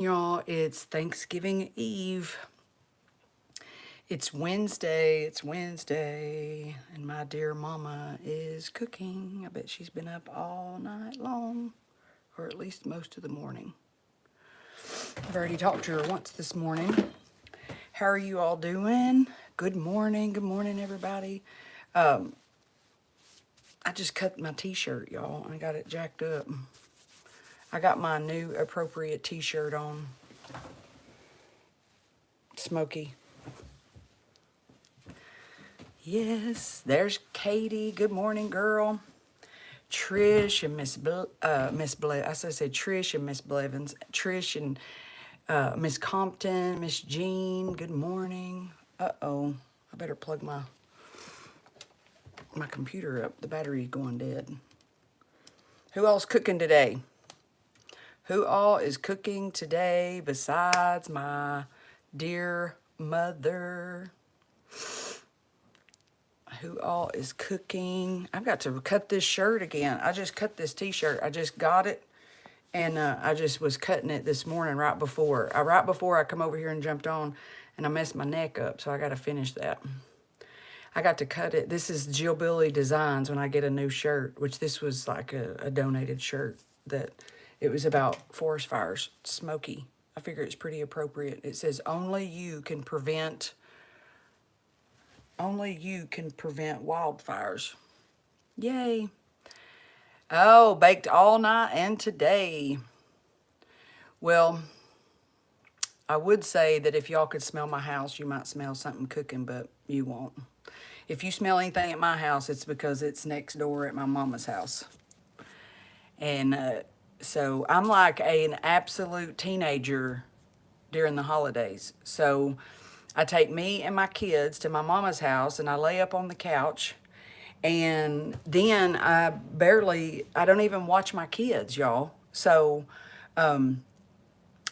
Y'all, it's Thanksgiving Eve. It's Wednesday, and my dear mama is cooking. I bet she's been up all night long, or at least most of the morning. I've already talked to her once this morning. How are you all doing? Good morning, everybody. I just cut my t-shirt, y'all. I got it jacked up. I got my new appropriate t-shirt on. Smoky. Yes, there's Katie. Good morning, girl. Trish and Miss Blevins. I said Trish and Miss Blevins. Trish and Miss Compton, Miss Jean. Good morning. Uh-oh. I better plug my computer up. The battery's going dead. Who all's cooking today? Who all is cooking today besides my dear mother? Who all is cooking? I've got to cut this shirt again. I just cut this t-shirt. I just got it, and I just was cutting it this morning right before I come over here and jumped on, and I messed my neck up, so I got to finish that. I got to cut it. This is Jill Billy Designs when I get a new shirt, which this was like a donated shirt that it was about forest fires, smoky. I figure it's pretty appropriate. It says only you can prevent wildfires. Yay. Oh, baked all night and today. Well, I would say that if y'all could smell my house, you might smell something cooking, but you won't. If you smell anything at my house, it's because it's next door at my mama's house. And so I'm like an absolute teenager during the holidays. So I take me and my kids to my mama's house, and I lay up on the couch, and then I don't even watch my kids, y'all. So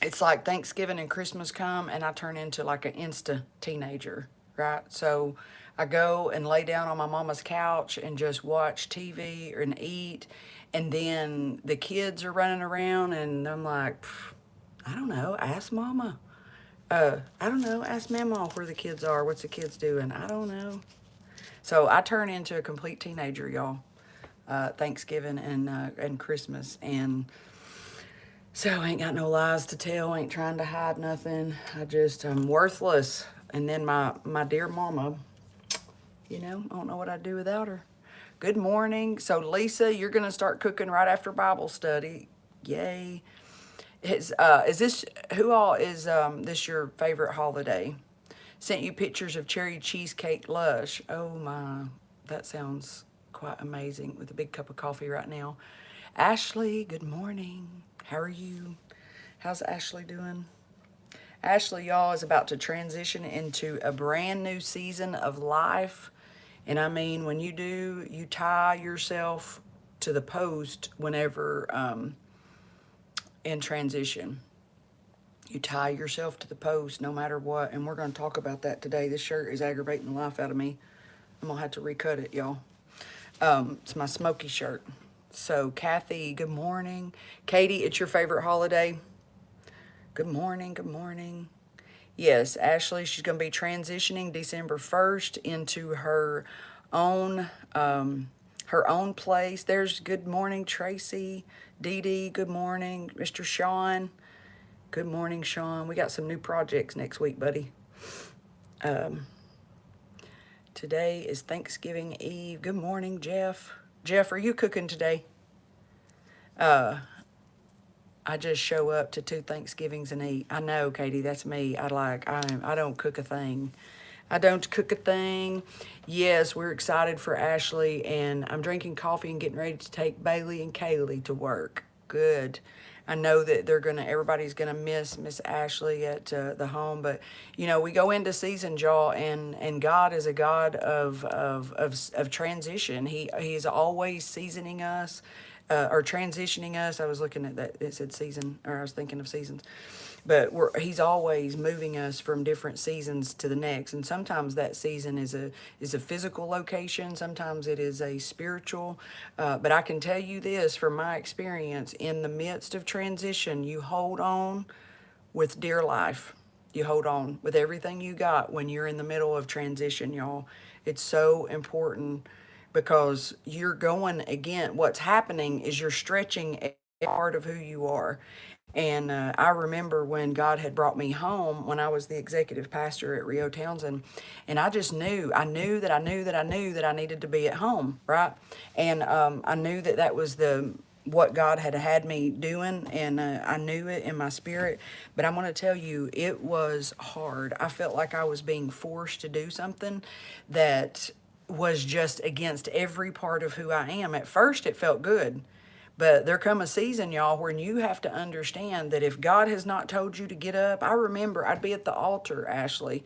it's like Thanksgiving and Christmas come, and I turn into like an insta teenager, right? So I go and lay down on my mama's couch and just watch TV and eat, and then the kids are running around, and I'm like, I don't know, ask mama. I don't know, ask mama where the kids are, what's the kids doing, I don't know. So I turn into a complete teenager, y'all. Thanksgiving and Christmas, and so I ain't got no lies to tell, ain't trying to hide nothing. I'm worthless. And then my dear mama, I don't know what I'd do without her. Good morning. So Lisa, you're gonna start cooking right after Bible study. Yay. Is this who all is this your favorite holiday? Sent you pictures of cherry cheesecake lush. Oh my, that sounds quite amazing with a big cup of coffee right now. Ashley, good morning. How are you? How's Ashley doing? Ashley, y'all, is about to transition into a brand new season of life. And I mean, when you do, you tie yourself to the post whenever in transition. You tie yourself to the post no matter what. And we're going to talk about that today. This shirt is aggravating the life out of me. I'm going to have to recut it, y'all. It's my smoky shirt. So, Kathy, good morning. Katie, it's your favorite holiday? Good morning, good morning. Yes, Ashley, she's going to be transitioning December 1st into own her own place. There's good morning, Tracy. Dee Dee, good morning. Mr. Sean, good morning, Sean. We got some new projects next week, buddy. Today is Thanksgiving Eve. Good morning, Jeff. Jeff, are you cooking today? I just show up to 2 Thanksgivings and eat. I know, Katie, that's me. I don't cook a thing. I don't cook a thing. Yes, we're excited for Ashley, and I'm drinking coffee and getting ready to take Bailey and Kaylee to work. Good. I know that everybody's gonna miss Miss Ashley at the home, but we go into season, y'all, and God is a God of transition. He's always seasoning us, or transitioning us. I was looking at that; it said season, or I was thinking of seasons. But he's always moving us from different seasons to the next, and sometimes that season is a physical location, sometimes it is a spiritual. But I can tell you this from my experience: in the midst of transition, you hold on with dear life. You hold on with everything you got when you're in the middle of transition, y'all. It's so important because you're going again. What's happening is you're stretching a part of who you are. And I remember when God had brought me home when I was the executive pastor at Rio Townsend, and I just knew, I knew that I knew that I knew that I needed to be at home, right? And I knew that that was the what God had me doing, and I knew it in my spirit. But I'm going to tell you, it was hard. I felt like I was being forced to do something that was just against every part of who I am. At first, it felt good. But there come a season, y'all, when you have to understand that if God has not told you to get up, I remember I'd be at the altar, Ashley,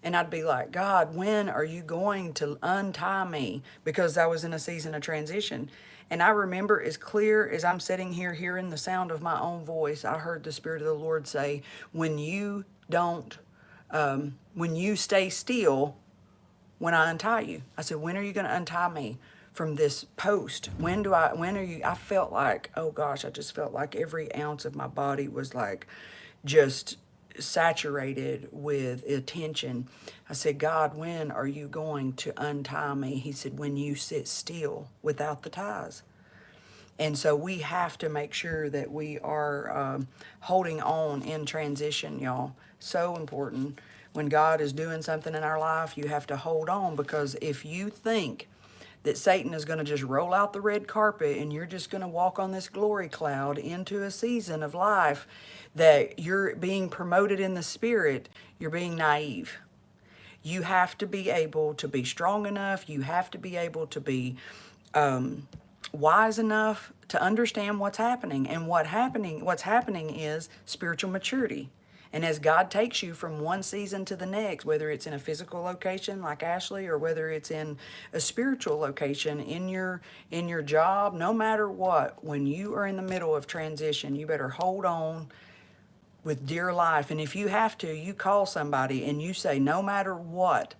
and I'd be like, God, when are you going to untie me? Because I was in a season of transition. And I remember as clear as I'm sitting here hearing the sound of my own voice, I heard the Spirit of the Lord say, when you don't, when you stay still, when I untie you. I said, when are you going to untie me from this post? When are you, I felt like, oh gosh, I just felt like every ounce of my body was like just saturated with attention. I said, God, when are you going to untie me? He said, when you sit still without the ties. And so we have to make sure that we are holding on in transition, y'all. So important. When God is doing something in our life, you have to hold on, because if you think that Satan is going to just roll out the red carpet and you're just going to walk on this glory cloud into a season of life that you're being promoted in the spirit, you're being naive. You have to be able to be strong enough. You have to be able to be wise enough to understand what's happening. And what's happening is spiritual maturity. And as God takes you from one season to the next, whether it's in a physical location like Ashley, or whether it's in a spiritual location in your job, no matter what, when you are in the middle of transition, you better hold on with dear life. And if you have to, you call somebody and you say, no matter what,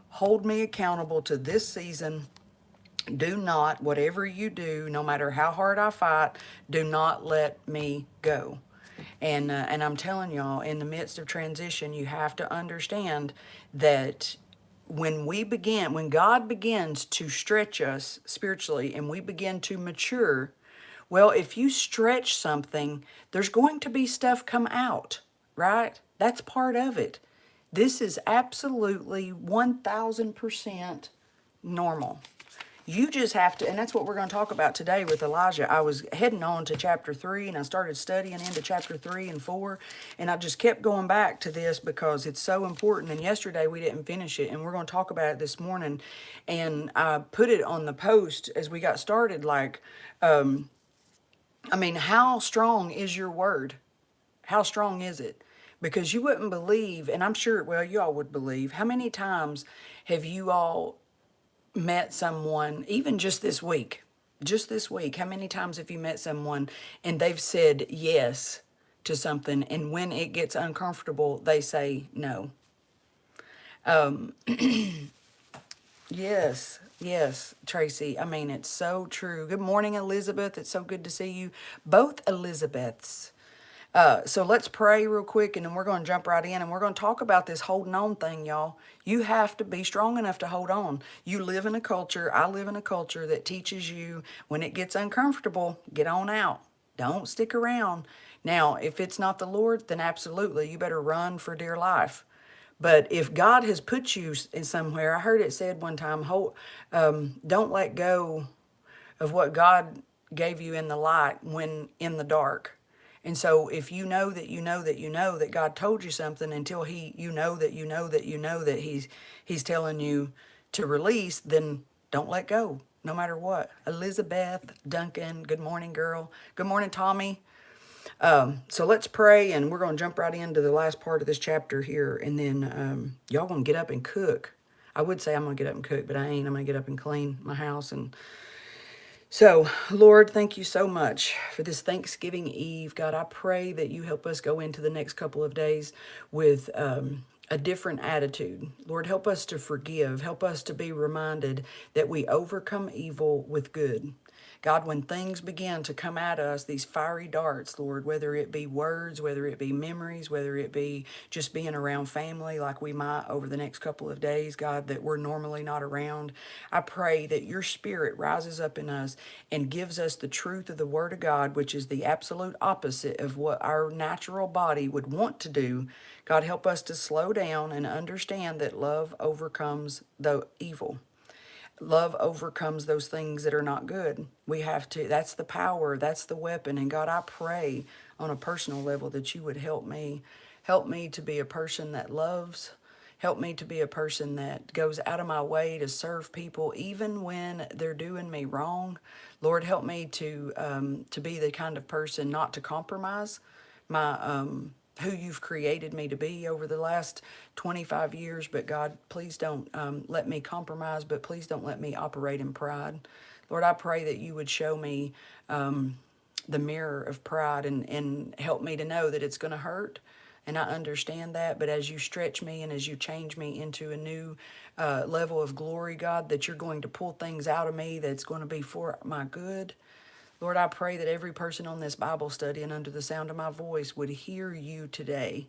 hold me accountable to this season. Do not, whatever you do, no matter how hard I fight, do not let me go. And I'm telling y'all, in the midst of transition, you have to understand that when God begins to stretch us spiritually and we begin to mature, well, if you stretch something, there's going to be stuff come out, right? That's part of it. This is absolutely 1000% normal. You just have to, and that's what we're going to talk about today with Elijah. I was heading on to chapter 3, and I started studying into chapter 3 and 4, and I just kept going back to this because it's so important. And yesterday we didn't finish it, and we're going to talk about it this morning. And I put it on the post as we got started, like, how strong is your word? How strong is it? Because you wouldn't believe, and I'm sure, well, you all would believe, how many times have you all met someone, even just this week, how many times have you met someone and they've said yes to something, and when it gets uncomfortable, they say no? Yes, yes, Tracy. It's so true. Good morning, Elizabeth. It's so good to see you, both Elizabeths. So let's pray real quick, and then we're going to jump right in, and we're going to talk about this holding on thing, y'all. You have to be strong enough to hold on. You live in a culture, I live in a culture that teaches you when it gets uncomfortable, get on out. Don't stick around. Now, if it's not the Lord, then absolutely, you better run for dear life. But if God has put you in somewhere, I heard it said one time, don't let go of what God gave you in the light when in the dark. And so if you know that you know that you know that God told you something until you know that you know that you know that he's telling you to release, then don't let go, no matter what. Elizabeth Duncan, good morning, girl. Good morning, Tommy. So let's pray, and we're going to jump right into the last part of this chapter here, and then y'all going to get up and cook. I would say I'm going to get up and cook, but I ain't. I'm going to get up and clean my house. And so, Lord, thank you so much for this Thanksgiving Eve. God, I pray that you help us go into the next couple of days with a different attitude. Lord, help us to forgive. Help us to be reminded that we overcome evil with good. God, when things begin to come at us, these fiery darts, Lord, whether it be words, whether it be memories, whether it be just being around family like we might over the next couple of days, God, that we're normally not around, I pray that your spirit rises up in us and gives us the truth of the word of God, which is the absolute opposite of what our natural body would want to do. God, help us to slow down and understand that love overcomes the evil. Love overcomes those things that are not good. We have to, that's the power, that's the weapon. And God, I pray on a personal level that you would help me. Help me to be a person that loves. Help me to be a person that goes out of my way to serve people, even when they're doing me wrong. Lord, help me to be the kind of person not to compromise my who you've created me to be over the last 25 years. But God, please don't let me compromise, but please don't let me operate in pride. Lord, I pray that you would show me the mirror of pride and help me to know that it's going to hurt. And I understand that, but as you stretch me and as you change me into a new level of glory, God, that you're going to pull things out of me that's going to be for my good. Lord, I pray that every person on this Bible study and under the sound of my voice would hear you today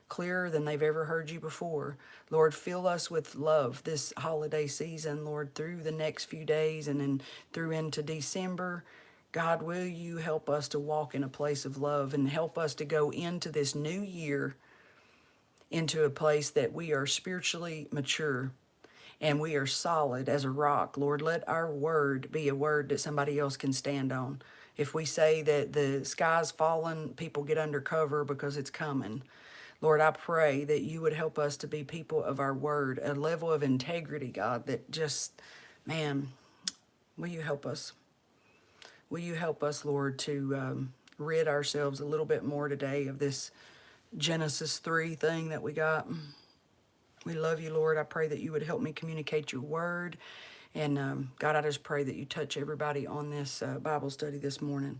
clearer than they've ever heard you before. Lord, fill us with love this holiday season, Lord, through the next few days and then through into December. God, will you help us to walk in a place of love and help us to go into this new year into a place that we are spiritually mature and we are solid as a rock. Lord, let our word be a word that somebody else can stand on. If we say that the sky's fallen, people get under cover because it's coming. Lord, I pray that you would help us to be people of our word, a level of integrity, God, that just, man, will you help us? Will you help us, Lord, to rid ourselves a little bit more today of this Genesis 3 thing that we got? We love you, Lord. I pray that you would help me communicate your word. And God, I just pray that you touch everybody on this Bible study this morning.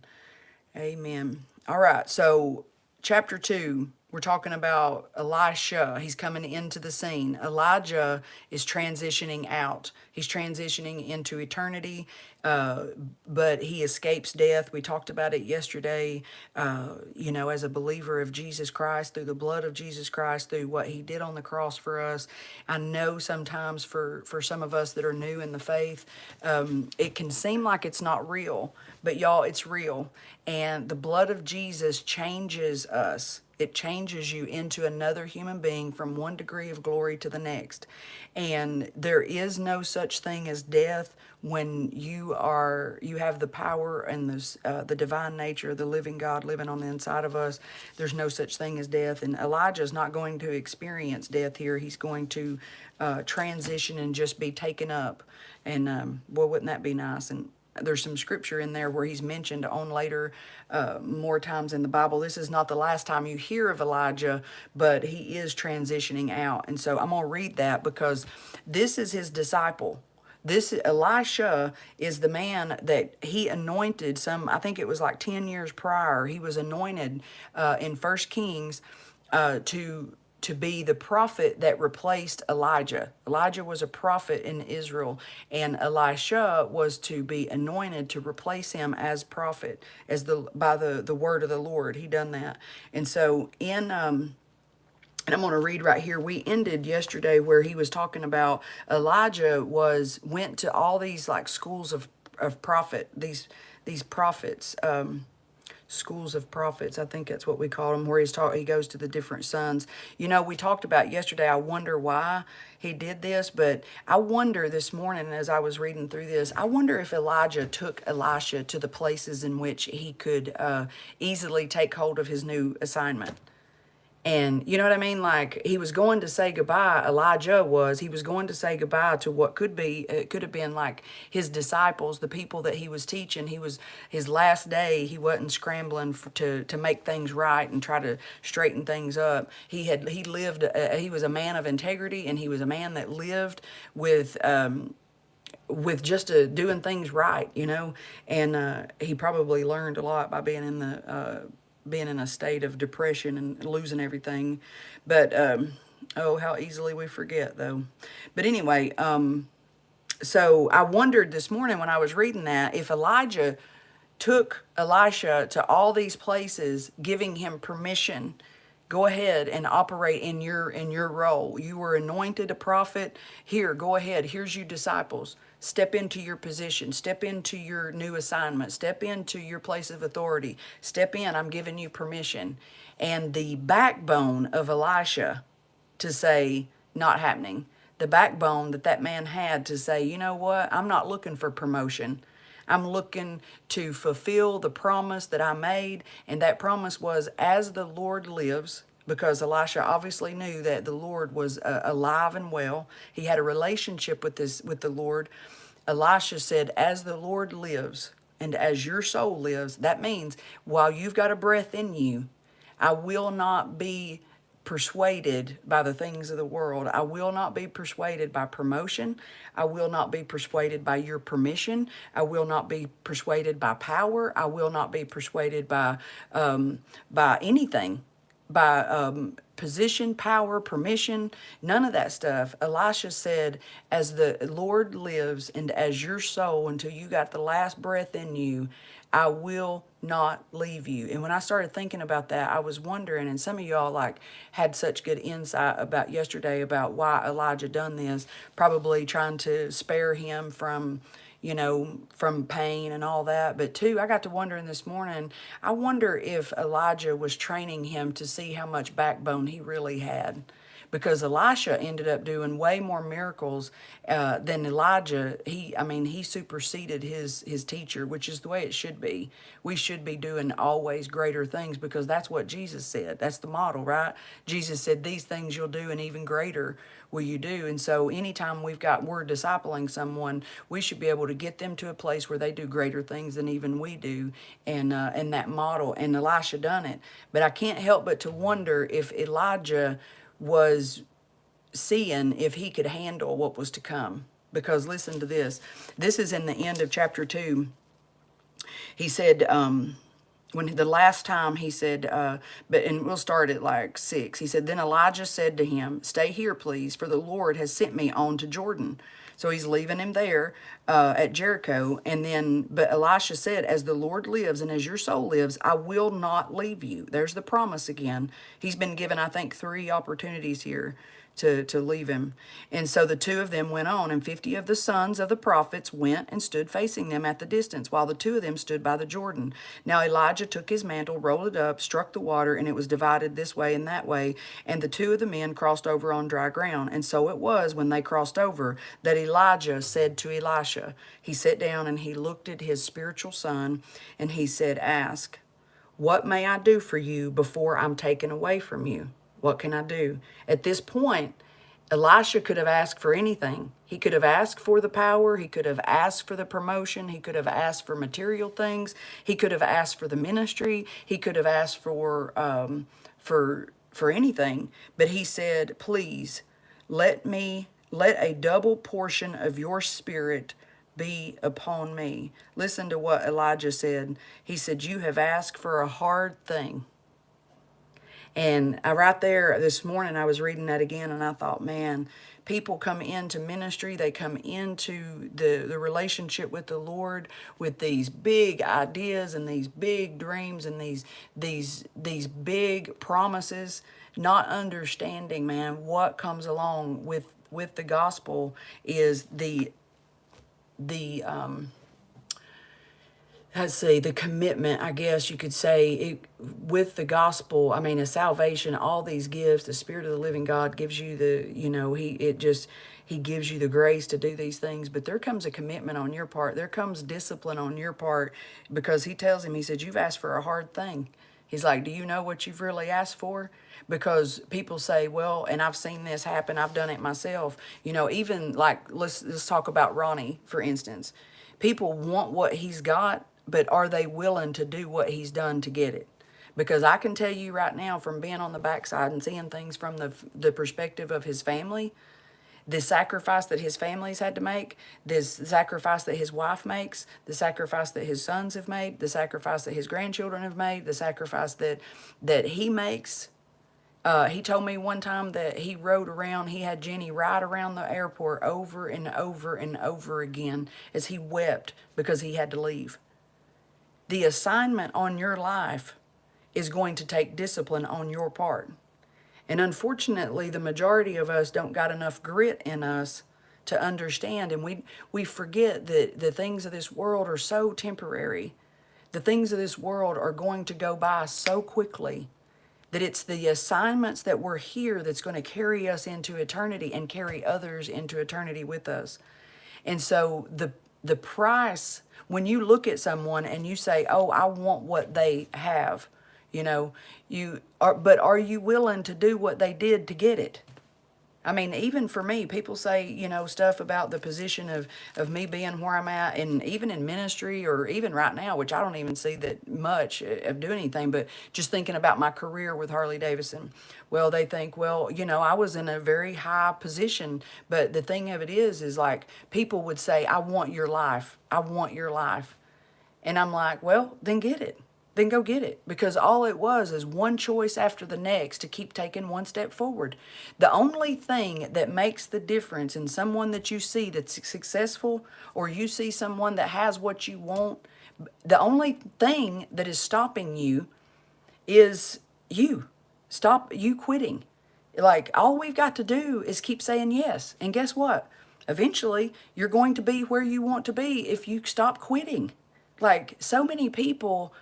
Amen. All right, so chapter 2, we're talking about Elisha. He's coming into the scene. Elijah is transitioning out. He's transitioning into eternity, but he escapes death. We talked about it yesterday, as a believer of Jesus Christ, through the blood of Jesus Christ, through what he did on the cross for us. I know sometimes for some of us that are new in the faith, it can seem like it's not real, but y'all, it's real. And the blood of Jesus changes us. It changes you into another human being from one degree of glory to the next. And there is no such thing as death when you have the power and the divine nature of the living God living on the inside of us. There's no such thing as death. And Elijah's not going to experience death here. He's going to transition and just be taken up. And boy, wouldn't that be nice? And there's some scripture in there where he's mentioned on later more times in the Bible. This is not the last time you hear of Elijah, but he is transitioning out. And so I'm going to read that because this is his disciple. This Elisha is the man that he anointed I think it was like 10 years prior. He was anointed in 1 Kings to be the prophet that replaced Elijah. Elijah was a prophet in Israel, and Elisha was to be anointed to replace him as prophet, by the word of the Lord. He done that. And so and I'm going to read right here. We ended yesterday where he was talking about Elijah went to all these like schools of prophet, these prophets, schools of prophets, I think that's what we call them, where he goes to the different sons. We talked about yesterday, I wonder why he did this, but I wonder this morning as I was reading through this, I wonder if Elijah took Elisha to the places in which he could easily take hold of his new assignment. And you know what I mean? Like he was going to say goodbye, he was going to say goodbye to what it could have been like his disciples, the people that he was teaching. His last day, he wasn't scrambling to make things right and try to straighten things up. He was a man of integrity, and he was a man that lived with just doing things right, and he probably learned a lot by being in a state of depression and losing everything. But oh, how easily we forget though. But anyway, so I wondered this morning when I was reading that if Elijah took Elisha to all these places, giving him permission, go ahead and operate in your role. You were anointed a prophet. Here, go ahead. Here's you disciples. Step into your position. Step into your new assignment. Step into your place of authority. Step in. I'm giving you permission. And the backbone of Elisha to say, not happening. The backbone that that man had to say, you know what? I'm not looking for promotion. I'm looking to fulfill the promise that I made. And that promise was, as the Lord lives, because Elisha obviously knew that the Lord was alive and well. He had a relationship with the Lord. Elisha said, as the Lord lives and as your soul lives, that means while you've got a breath in you, I will not be persuaded by the things of the world. I will not be persuaded by promotion. I will not be persuaded by your permission. I will not be persuaded by power. I will not be persuaded by anything, by position, power, permission, none of that stuff. Elisha said, as the Lord lives and as your soul, until you got the last breath in you, I will not leave you. And when I started thinking about that, I was wondering, and some of y'all like had such good insight about yesterday about why Elijah done this, probably trying to spare him from, you know, from pain and all that. But two, I got to wondering this morning, I wonder if Elijah was training him to see how much backbone he really had. Because Elisha ended up doing way more miracles than Elijah. He superseded his teacher, which is the way it should be. We should be doing always greater things because that's what Jesus said. That's the model, right? Jesus said, these things you'll do and even greater will you do. And so anytime we're discipling someone, we should be able to get them to a place where they do greater things than even we do, and that model. And Elisha done it. But I can't help but to wonder if Elijah was seeing if he could handle what was to come. Because listen to this. This is in the end of chapter 2. He said, when the last time he said, and we'll start at like 6. He said, then Elijah said to him, stay here, please, for the Lord has sent me on to Jordan. So he's leaving him there at Jericho. But Elisha said, as the Lord lives and as your soul lives, I will not leave you. There's the promise again. He's been given, I think, 3 opportunities here to leave him. And so the 2 of them went on, and 50 of the sons of the prophets went and stood facing them at the distance, while the 2 of them stood by the Jordan. Now Elijah took his mantle, rolled it up, struck the water, and it was divided this way and that way, and the 2 of the men crossed over on dry ground. And so it was, when they crossed over, that Elijah said to Elisha, he sat down and he looked at his spiritual son, and he said, ask, what may I do for you before I'm taken away from you? What can I do? At this point, Elisha could have asked for anything. He could have asked for the power. He could have asked for the promotion. He could have asked for material things. He could have asked for the ministry. He could have asked for anything. But he said, please, let a double portion of your spirit be upon me. Listen to what Elijah said. He said, you have asked for a hard thing. And right there this morning, I was reading that again, and I thought, man, people come into ministry, they come into the relationship with the Lord with these big ideas and these big dreams and these big promises, not understanding, man, what comes along with the gospel is the the commitment, I guess you could say, with the gospel. I mean, a salvation, all these gifts, the Spirit of the living God gives you He gives you the grace to do these things. But there comes a commitment on your part. There comes discipline on your part, because he tells him, he said, you've asked for a hard thing. He's like, do you know what you've really asked for? Because people say, well, and I've seen this happen, I've done it myself. Even like, let's talk about Ronnie, for instance. People want what he's got, but are they willing to do what he's done to get it? Because I can tell you right now, from being on the backside and seeing things from the perspective of his family, the sacrifice that his family's had to make, this sacrifice that his wife makes, the sacrifice that his sons have made, the sacrifice that his grandchildren have made, the sacrifice that he makes He told me one time that he rode around, he had Jenny ride around the airport over and over and over again as he wept because he had to leave. The assignment on your life is going to take discipline on your part. And unfortunately, the majority of us don't got enough grit in us to understand. And we forget that the things of this world are so temporary. The things of this world are going to go by so quickly that it's the assignments that we're here that's going to carry us into eternity and carry others into eternity with us. And so the price, when you look at someone and you say, oh, I want what they have, but are you willing to do what they did to get it? I mean, even for me, people say, stuff about the position of me being where I'm at, and even in ministry or even right now, which I don't even see that much of doing anything, but just thinking about my career with Harley Davidson. Well, they think, well, I was in a very high position, but the thing of it is like people would say, I want your life. I want your life. And I'm like, well, then get it. Then go get it. Because all it was is one choice after the next to keep taking one step forward. The only thing that makes the difference in someone that you see that's successful, or you see someone that has what you want, the only thing that is stopping you is you. Stop you quitting. Like, all we've got to do is keep saying yes. And guess what? Eventually, you're going to be where you want to be if you stop quitting. Like, so many people,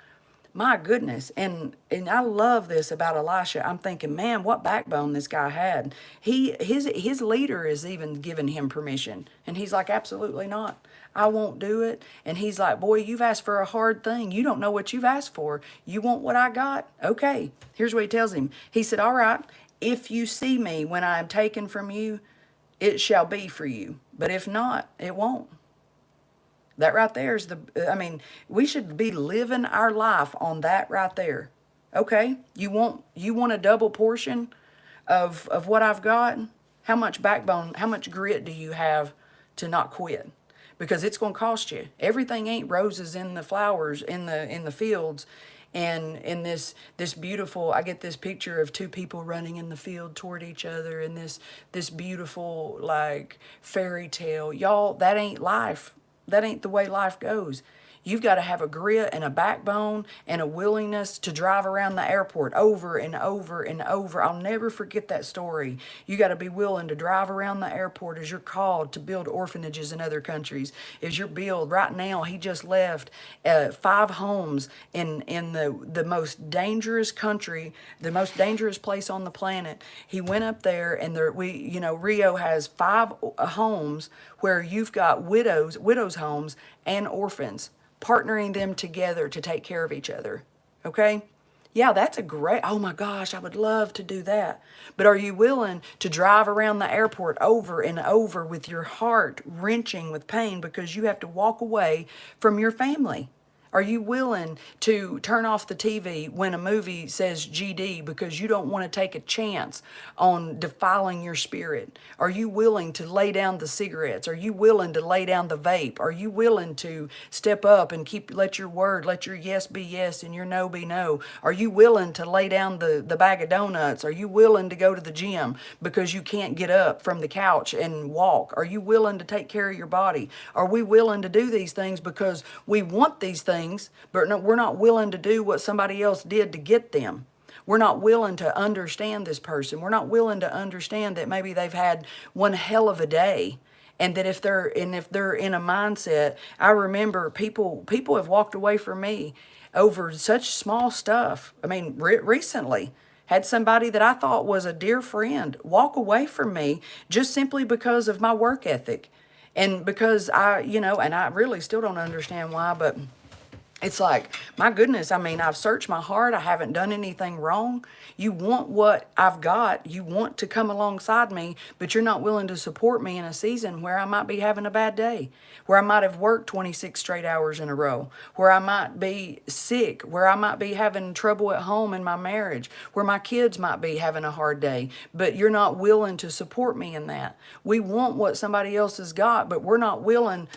my goodness, and I love this about Elisha. I'm thinking, man, what backbone this guy had. His leader is even giving him permission, and he's like, absolutely not. I won't do it. And he's like, boy, you've asked for a hard thing. You don't know what you've asked for. You want what I got? Okay. Here's what he tells him. He said, all right, if you see me when I am taken from you, it shall be for you. But if not, it won't. That right there is we should be living our life on that right there. Okay, you want a double portion of what I've got? How much backbone, how much grit do you have to not quit? Because it's going to cost you. Everything ain't roses in the flowers in the fields. And in this beautiful, I get this picture of two people running in the field toward each other, and this beautiful like fairy tale. Y'all, that ain't life. That ain't the way life goes. You've got to have a grit and a backbone and a willingness to drive around the airport over and over and over. I'll never forget that story. You got to be willing to drive around the airport as you're called to build orphanages in other countries. As you're build right now, he just left 5 homes in the most dangerous country, the most dangerous place on the planet. He went up there, and Rio has 5 homes where you've got widows homes and orphans, partnering them together to take care of each other. Okay? Yeah, that's a great, oh my gosh, I would love to do that. But are you willing to drive around the airport over and over with your heart wrenching with pain because you have to walk away from your family? Are you willing to turn off the TV when a movie says GD because you don't want to take a chance on defiling your spirit? Are you willing to lay down the cigarettes? Are you willing to lay down the vape? Are you willing to step up and let your yes be yes and your no be no? Are you willing to lay down the bag of donuts? Are you willing to go to the gym because you can't get up from the couch and walk? Are you willing to take care of your body? Are we willing to do these things because we want these things, but no, we're not willing to do what somebody else did to get them? We're not willing to understand this person. We're not willing to understand that maybe they've had one hell of a day, and that if they're in a mindset, I remember people have walked away from me over such small stuff. I mean, recently had somebody that I thought was a dear friend walk away from me just simply because of my work ethic, and because and I really still don't understand why, but it's like, my goodness, I've searched my heart. I haven't done anything wrong. You want what I've got. You want to come alongside me, but you're not willing to support me in a season where I might be having a bad day, where I might have worked 26 straight hours in a row, where I might be sick, where I might be having trouble at home in my marriage, where my kids might be having a hard day, but you're not willing to support me in that. We want what somebody else has got, but we're not willing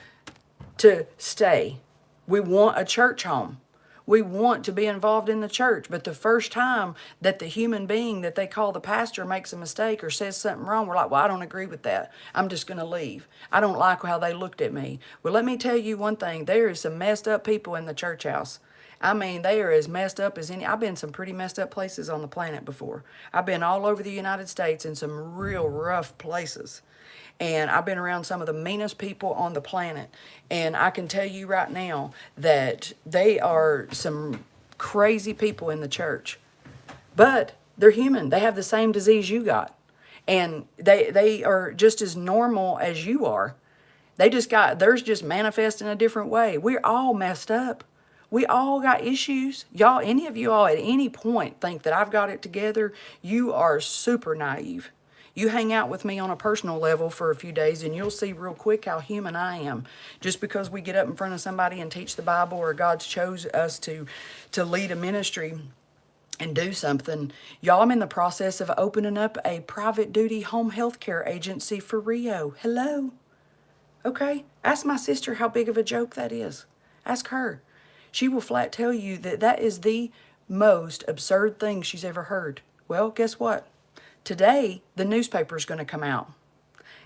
to stay. We want a church home. We want to be involved in the church. But the first time that the human being that they call the pastor makes a mistake or says something wrong, we're like, well, I don't agree with that. I'm just going to leave. I don't like how they looked at me. Well, let me tell you one thing. There is some messed up people in the church house. I mean, they are as messed up as any. I've been some pretty messed up places on the planet before. I've been all over the United States in some real rough places. And I've been around some of the meanest people on the planet. And I can tell you right now that they are some crazy people in the church. But they're human. They have the same disease you got. And they are just as normal as you are. Theirs just manifest in a different way. We're all messed up. We all got issues. Y'all, any of you all at any point think that I've got it together, you are super naive. You hang out with me on a personal level for a few days and you'll see real quick how human I am. Just because we get up in front of somebody and teach the Bible, or God's chose us to lead a ministry and do something. Y'all, I'm in the process of opening up a private duty home health care agency for Rio. Hello? Okay? Ask my sister how big of a joke that is. Ask her. She will flat tell you that that is the most absurd thing she's ever heard. Well, guess what? Today, the newspaper is going to come out.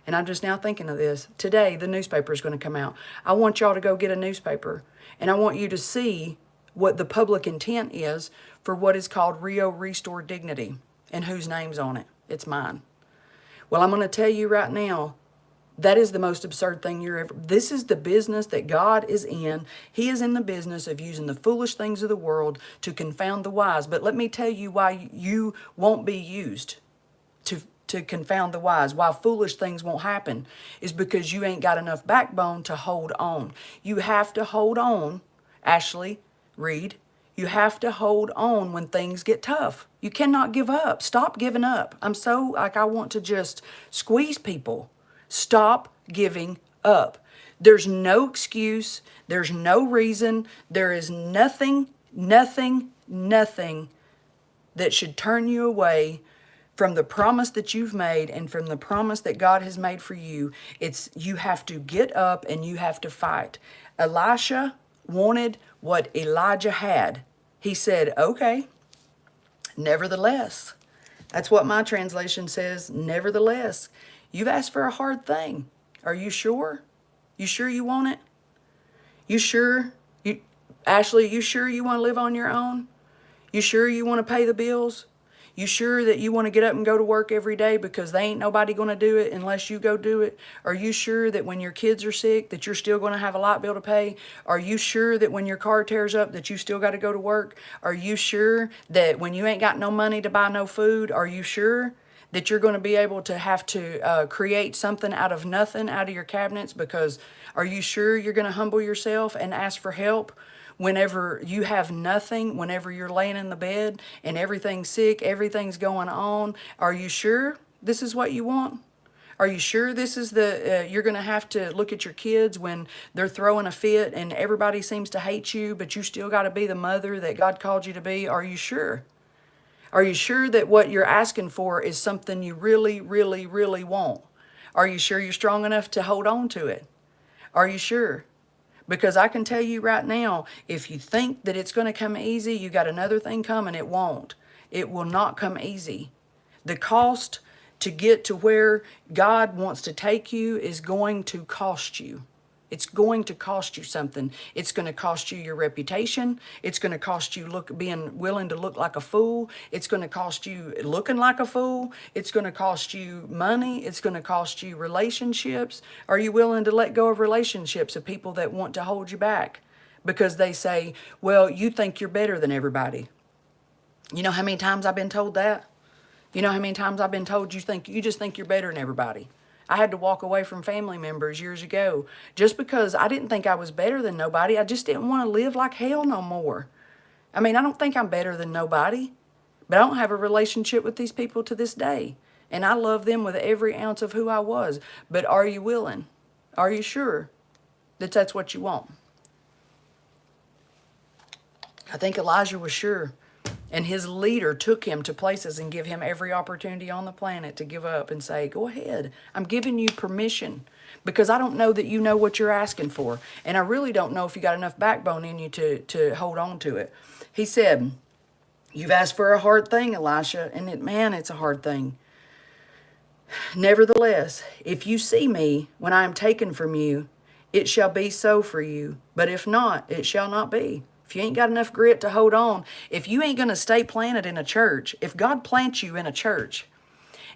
And I'm just now thinking of this. Today, the newspaper is going to come out. I want y'all to go get a newspaper. And I want you to see what the public intent is for what is called Rio Restore Dignity. And whose name's on it? It's mine. Well, I'm going to tell you right now, that is the most absurd thing you're ever. This is the business that God is in. He is in the business of using the foolish things of the world to confound the wise. But let me tell you why you won't be used to confound the wise. Why foolish things won't happen is because you ain't got enough backbone to hold on. You have to hold on, Ashley Reed. You have to hold on when things get tough. You cannot give up. Stop giving up. I want to just squeeze people. Stop giving up. There's no excuse. There's no reason. There is nothing that should turn you away from the promise that you've made and from the promise that God has made for you. You have to get up and you have to fight. Elisha wanted what Elijah had. He said, okay, nevertheless. That's what my translation says, nevertheless. You've asked for a hard thing. Are you sure? You sure you want it? You sure? Ashley, you sure you want to live on your own? You sure you want to pay the bills? You sure that you want to get up and go to work every day because they ain't nobody going to do it unless you go do it? Are you sure that when your kids are sick that you're still going to have a light bill to pay? Are you sure that when your car tears up that you still got to go to work? Are you sure that when you ain't got no money to buy no food, are you sure that you're going to be able to have to create something out of nothing out of your cabinets? Because are you sure you're going to humble yourself and ask for help whenever you have nothing, whenever you're laying in the bed and everything's sick, everything's going on? Are you sure this is what you want? Are you sure this is you're going to have to look at your kids when they're throwing a fit and everybody seems to hate you, but you still got to be the mother that God called you to be? Are you sure? Are you sure that what you're asking for is something you really, really, really want? Are you sure you're strong enough to hold on to it? Are you sure? Because I can tell you right now, if you think that it's going to come easy, you got another thing coming. It won't. It will not come easy. The cost to get to where God wants to take you is going to cost you. It's going to cost you something. It's going to cost you your reputation. It's going to cost you being willing to look like a fool. It's going to cost you looking like a fool. It's going to cost you money. It's going to cost you relationships. Are you willing to let go of relationships of people that want to hold you back because they say, well, you think you're better than everybody? You know how many times I've been told that? You know how many times I've been told you just think you're better than everybody? I had to walk away from family members years ago just because I didn't think I was better than nobody. I just didn't want to live like hell no more. I mean, I don't think I'm better than nobody, but I don't have a relationship with these people to this day. And I love them with every ounce of who I was. But are you willing? Are you sure that that's what you want? I think Elijah was sure. And his leader took him to places and give him every opportunity on the planet to give up and say, go ahead, I'm giving you permission, because I don't know that you know what you're asking for. And I really don't know if you got enough backbone in you to hold on to it. He said, you've asked for a hard thing, Elisha, and man, it's a hard thing. Nevertheless, if you see me when I am taken from you, it shall be so for you. But if not, it shall not be. If you ain't got enough grit to hold on, if you ain't going to stay planted in a church, if God plants you in a church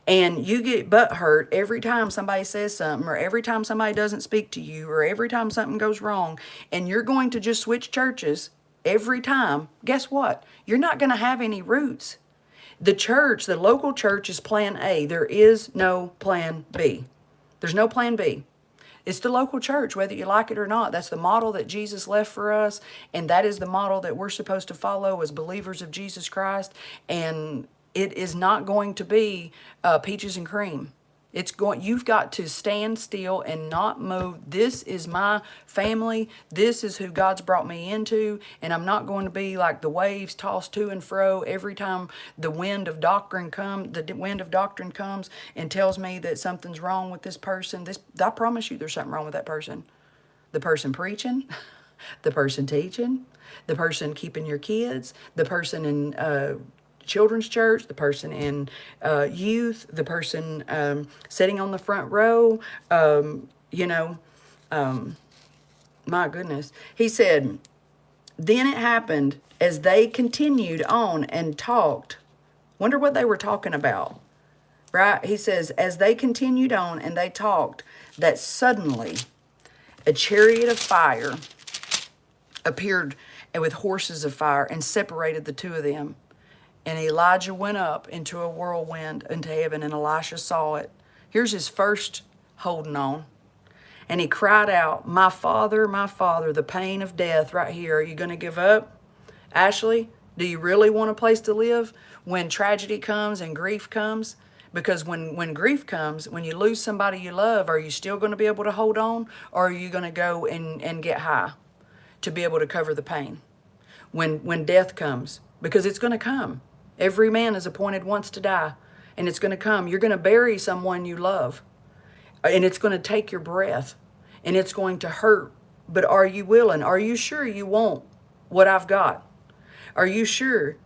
and you get butt hurt every time somebody says something, or every time somebody doesn't speak to you, or every time something goes wrong, and you're going to just switch churches every time, guess what? You're not going to have any roots. The church, the local church, is plan A. There is no plan B. There's no plan B. It's the local church, whether you like it or not. That's the model that Jesus left for us, and that is the model that we're supposed to follow as believers of Jesus Christ. And it is not going to be peaches and cream. It's going. You've got to stand still and not move. This is my family. This is who God's brought me into, and I'm not going to be like the waves tossed to and fro every time the wind of doctrine comes. The wind of doctrine comes and tells me that something's wrong with this person. I promise you, there's something wrong with that person. The person preaching, the person teaching, the person keeping your kids, the person in children's church, the person in youth, the person sitting on the front row, my goodness. He said, then it happened as they continued on and talked. Wonder what they were talking about, right? He says, as they continued on and they talked, that suddenly a chariot of fire appeared with horses of fire and separated the two of them. And Elijah went up into a whirlwind into heaven, and Elisha saw it. Here's his first holding on. And he cried out, my father, the pain of death right here. Are you going to give up? Ashley, do you really want a place to live when tragedy comes and grief comes? Because when grief comes, when you lose somebody you love, are you still going to be able to hold on? Or are you going to go and get high to be able to cover the pain? When death comes, because it's going to come. Every man is appointed once to die, and it's going to come. You're going to bury someone you love, and it's going to take your breath, and it's going to hurt. But are you willing? Are you sure you want what I've got? Are you sure?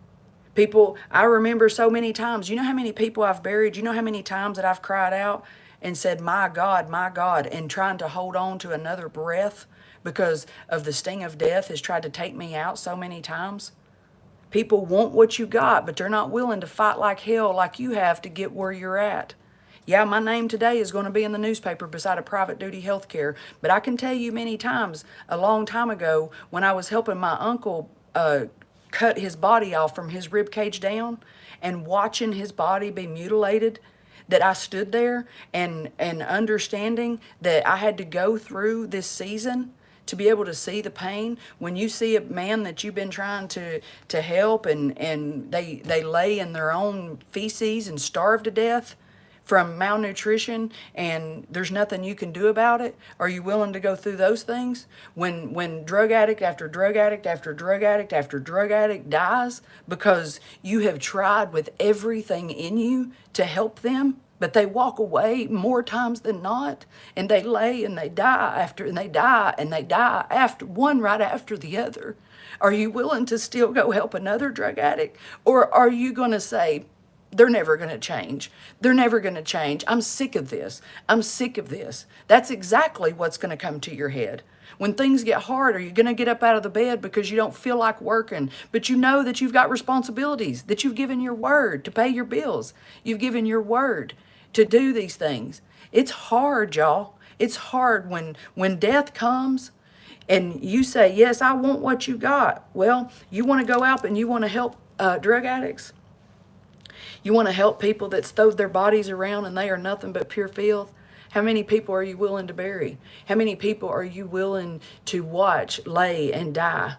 People, I remember so many times, you know how many people I've buried? You know how many times that I've cried out and said, my God, and trying to hold on to another breath because of the sting of death has tried to take me out so many times? People want what you got, but they're not willing to fight like hell like you have to get where you're at. Yeah, my name today is going to be in the newspaper beside a private duty health care, but I can tell you many times, a long time ago, when I was helping my uncle cut his body off from his rib cage down and watching his body be mutilated, that I stood there and understanding that I had to go through this season to be able to see the pain. When you see a man that you've been trying to help and they lay in their own feces and starve to death from malnutrition, and there's nothing you can do about it, are you willing to go through those things? When drug addict after drug addict after drug addict after drug addict dies because you have tried with everything in you to help them, but they walk away more times than not, and they lay and they die after, and they die and they die after, one right after the other. Are you willing to still go help another drug addict? Or are you going to say, they're never going to change. They're never going to change. I'm sick of this. I'm sick of this. That's exactly what's going to come to your head. When things get hard, are you going to get up out of the bed because you don't feel like working, but you know that you've got responsibilities, that you've given your word to pay your bills. You've given your word to do these things. It's hard, y'all. It's hard when death comes and you say, yes, I want what you got. Well, you want to go out and you want to help drug addicts. You want to help people that throw their bodies around and they are nothing but pure filth. How many people are you willing to bury? How many people are you willing to watch lay and die?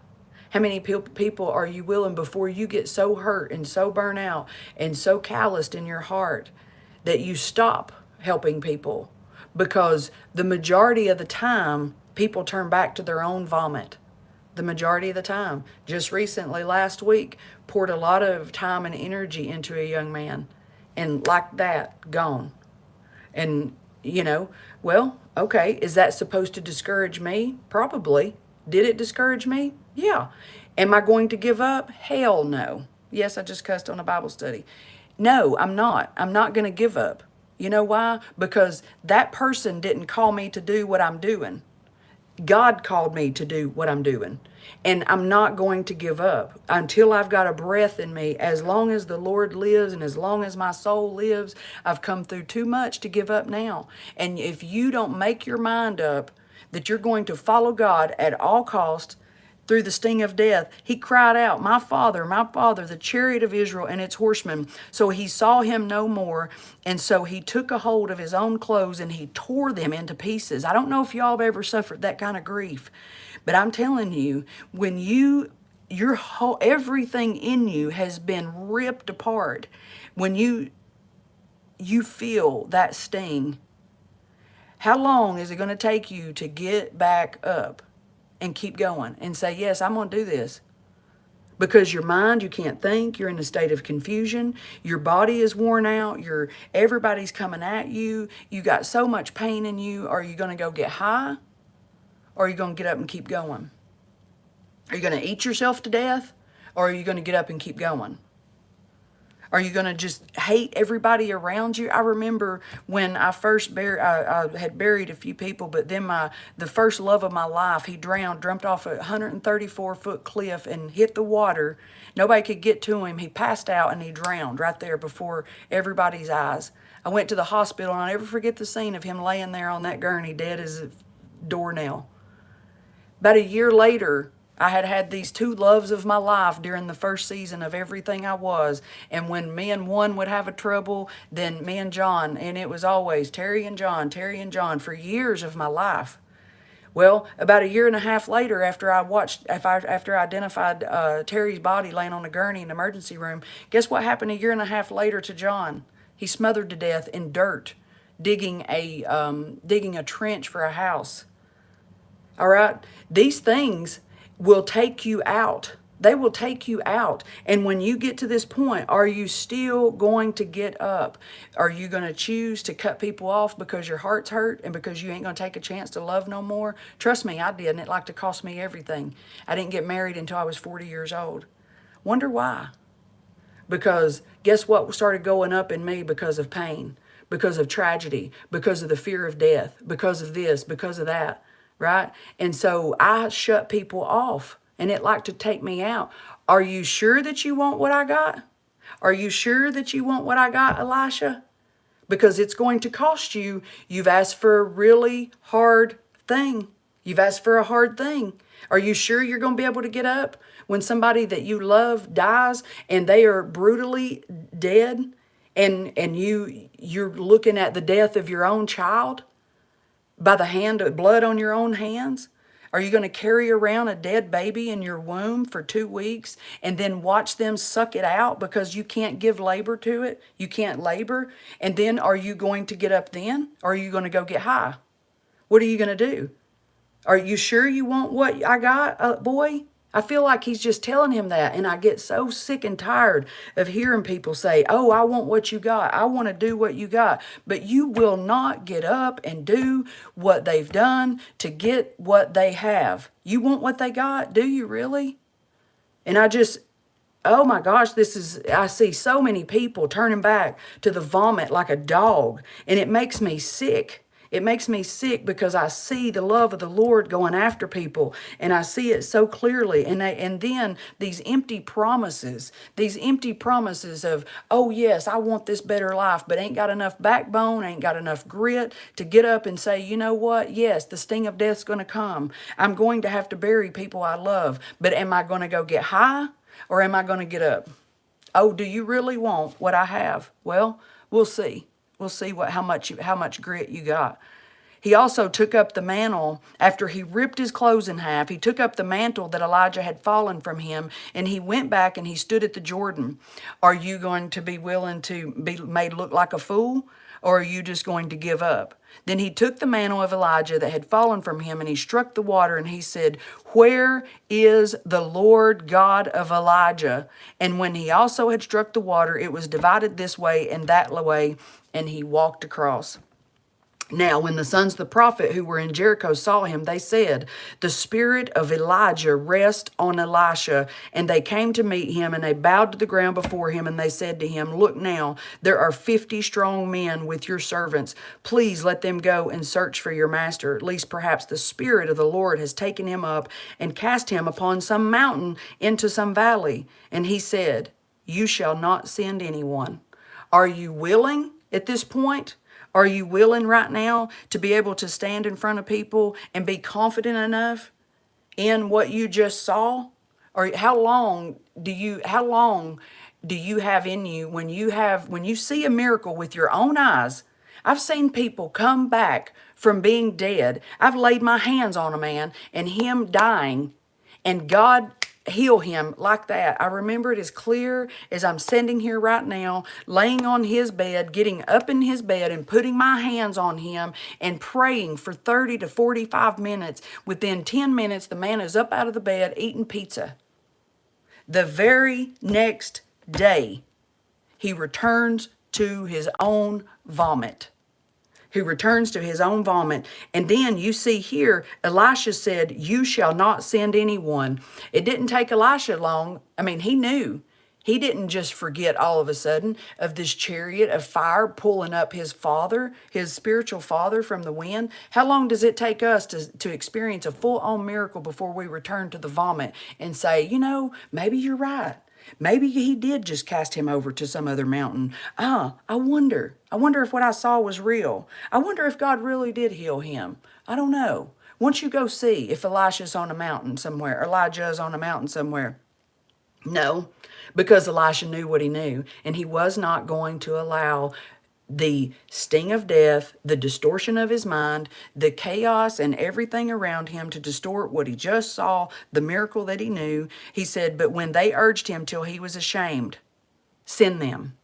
How many people are you willing, before you get so hurt and so burnt out and so calloused in your heart, that you stop helping people? Because the majority of the time, people turn back to their own vomit. the majority of the time. Just recently, last week, poured a lot of time and energy into a young man. And like that, gone. And, well, okay, is that supposed to discourage me? Probably. Did it discourage me? Yeah. Am I going to give up? Hell no. Yes, I just cussed on a Bible study. No, I'm not. I'm not going to give up. You know why? Because that person didn't call me to do what I'm doing. God called me to do what I'm doing. And I'm not going to give up until I've got a breath in me. As long as the Lord lives and as long as my soul lives, I've come through too much to give up now. And if you don't make your mind up that you're going to follow God at all costs, through the sting of death, he cried out, my father, the chariot of Israel and its horsemen. So he saw him no more. And so he took a hold of his own clothes and he tore them into pieces. I don't know if y'all have ever suffered that kind of grief, but I'm telling you, when your whole, everything in you has been ripped apart, when you feel that sting, how long is it going to take you to get back up and keep going and say, yes, I'm going to do this? Because your mind, you can't think, you're in a state of confusion, your body is worn out, everybody's coming at you, you got so much pain in you. Are you going to go get high? Or are you going to get up and keep going? Are you going to eat yourself to death? Or are you going to get up and keep going? Are you going to just hate everybody around you? I remember when I first I had buried a few people, but then the first love of my life, he drowned, jumped off a 134-foot cliff and hit the water. Nobody could get to him. He passed out and he drowned right there before everybody's eyes. I went to the hospital and I'll never forget the scene of him laying there on that gurney, dead as a doornail. About a year later, I had these two loves of my life during the first season of everything I was. And when me and one would have a trouble, then me and John, and it was always Terry and John for years of my life. Well, about a year and a half later, after I identified Terry's body laying on a gurney in the emergency room, guess what happened a year and a half later to John? He smothered to death in dirt, digging a trench for a house. All right? These things will take you out. They will take you out. And when you get to this point, are you still going to get up? Are you going to choose to cut people off because your heart's hurt and because you ain't going to take a chance to love no more? Trust me, I did, and it like to cost me everything. I didn't get married until I was 40 years old. Wonder why? Because guess what started going up in me? Because of pain, because of tragedy, because of the fear of death, because of this, because of that. Right? And so I shut people off and it like to take me out. Are you sure that you want what I got? Are you sure that you want what I got, Elisha? Because it's going to cost you. You've asked for a really hard thing. You've asked for a hard thing. Are you sure you're going to be able to get up when somebody that you love dies and they are brutally dead and you're looking at the death of your own child? By the hand of blood on your own hands? Are you going to carry around a dead baby in your womb for 2 weeks and then watch them suck it out because you can't give labor to it? You can't labor. And then are you going to get up then? Or are you going to go get high? What are you going to do? Are you sure you want what I got, boy? I feel like he's just telling him that. And I get so sick and tired of hearing people say, oh, I want what you got. I want to do what you got. But you will not get up and do what they've done to get what they have. You want what they got? Do you really? And oh my gosh, I see so many people turning back to the vomit like a dog. And it makes me sick. It makes me sick because I see the love of the Lord going after people and I see it so clearly. And then these empty promises of, oh yes, I want this better life, but ain't got enough backbone, ain't got enough grit to get up and say, you know what? Yes, the sting of death's going to come. I'm going to have to bury people I love, but am I going to go get high or am I going to get up? Oh, do you really want what I have? Well, we'll see. We'll see how much grit you got. He also took up the mantle after he ripped his clothes in half. He took up the mantle that Elijah had fallen from him, and he went back and he stood at the Jordan. Are you going to be willing to be made look like a fool, or are you just going to give up? Then he took the mantle of Elijah that had fallen from him, and he struck the water, and he said, "Where is the Lord God of Elijah?" And when he also had struck the water, it was divided this way and that way, and he walked across. Now, when the sons of the prophet who were in Jericho saw him, they said, "The spirit of Elijah rests on Elisha." And they came to meet him, and they bowed to the ground before him, and they said to him, "Look now, there are 50 strong men with your servants. Please let them go and search for your master. At least perhaps the spirit of the Lord has taken him up and cast him upon some mountain into some valley." And he said, "You shall not send anyone." Are you willing at this point? Are you willing right now to be able to stand in front of people and be confident enough in what you just saw? Or how long do you have in you when you see a miracle with your own eyes? I've seen people come back from being dead. I've laid my hands on a man and him dying, and God heal him like that. I remember it as clear as I'm sitting here right now, laying on his bed, getting up in his bed and putting my hands on him and praying for 30 to 45 minutes. Within 10 minutes, the man is up out of the bed eating pizza. The very next day, he returns to his own vomit. Who returns to his own vomit. And then you see here, Elisha said, "You shall not send anyone." It didn't take Elisha long. I mean, he knew. He didn't just forget all of a sudden of this chariot of fire pulling up his father, his spiritual father from the wind. How long does it take us to experience a full-on miracle before we return to the vomit and say, maybe you're right. Maybe he did just cast him over to some other mountain. I wonder if what I saw was real. I wonder if God really did heal him. I don't know. Once you go see if Elijah's on a mountain somewhere, Elijah's on a mountain somewhere. No, because Elisha knew what he knew, and he was not going to allow the sting of death, the distortion of his mind, the chaos and everything around him to distort what he just saw, the miracle that he knew. He said, "But when they urged him till he was ashamed, send them."